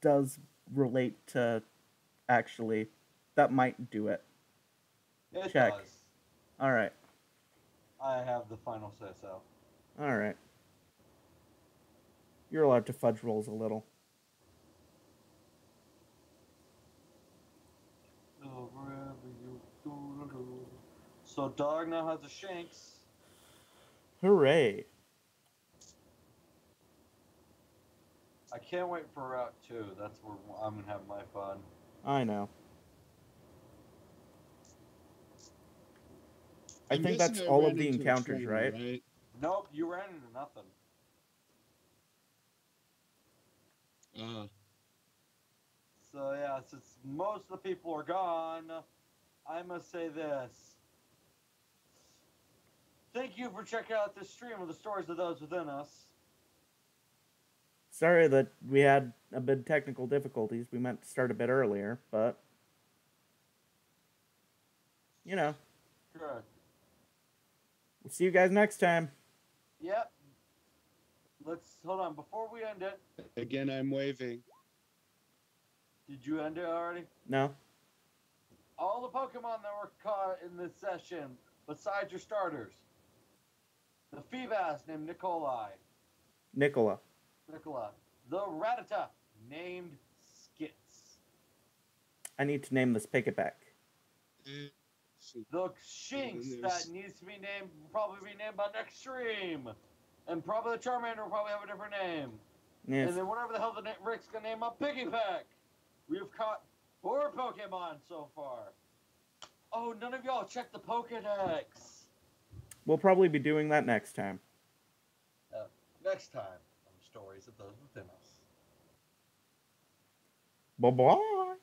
does relate to... Actually, that might do it. It Check. does. Alright. I have the final say-so. Alright. You're allowed to fudge rolls a little. So dog now has a shanks. Hooray. I can't wait for Route 2. That's where I'm going to have my fun. I know. I I'm think guessing that's I all ran of the into a encounters, trainer, right? Nope, you ran into nothing. So yeah, since most of the people are gone, I must say this. Thank you for checking out this stream of the stories of those within us. Sorry that we had a bit of technical difficulties. We meant to start a bit earlier, but... You know. Correct. We'll see you guys next time. Yep. Let's, hold on, before we end it, Again, I'm waving. did you end it already? No? All the Pokemon that were caught in this session, besides your starters. The Feebas named Nicola. Nicola. The Rattata named Skits. I need to name this Picketback. The Shinx that needs to be named, will probably be named by next stream. And probably the Charmander will probably have a different name. Yes. And then whatever the hell the Rick's gonna name up Piggyback. We've caught 4 Pokemon so far. Oh, none of y'all checked the Pokedex. We'll probably be doing that next time. Next time on Stories of Those Within Us. Bye-bye.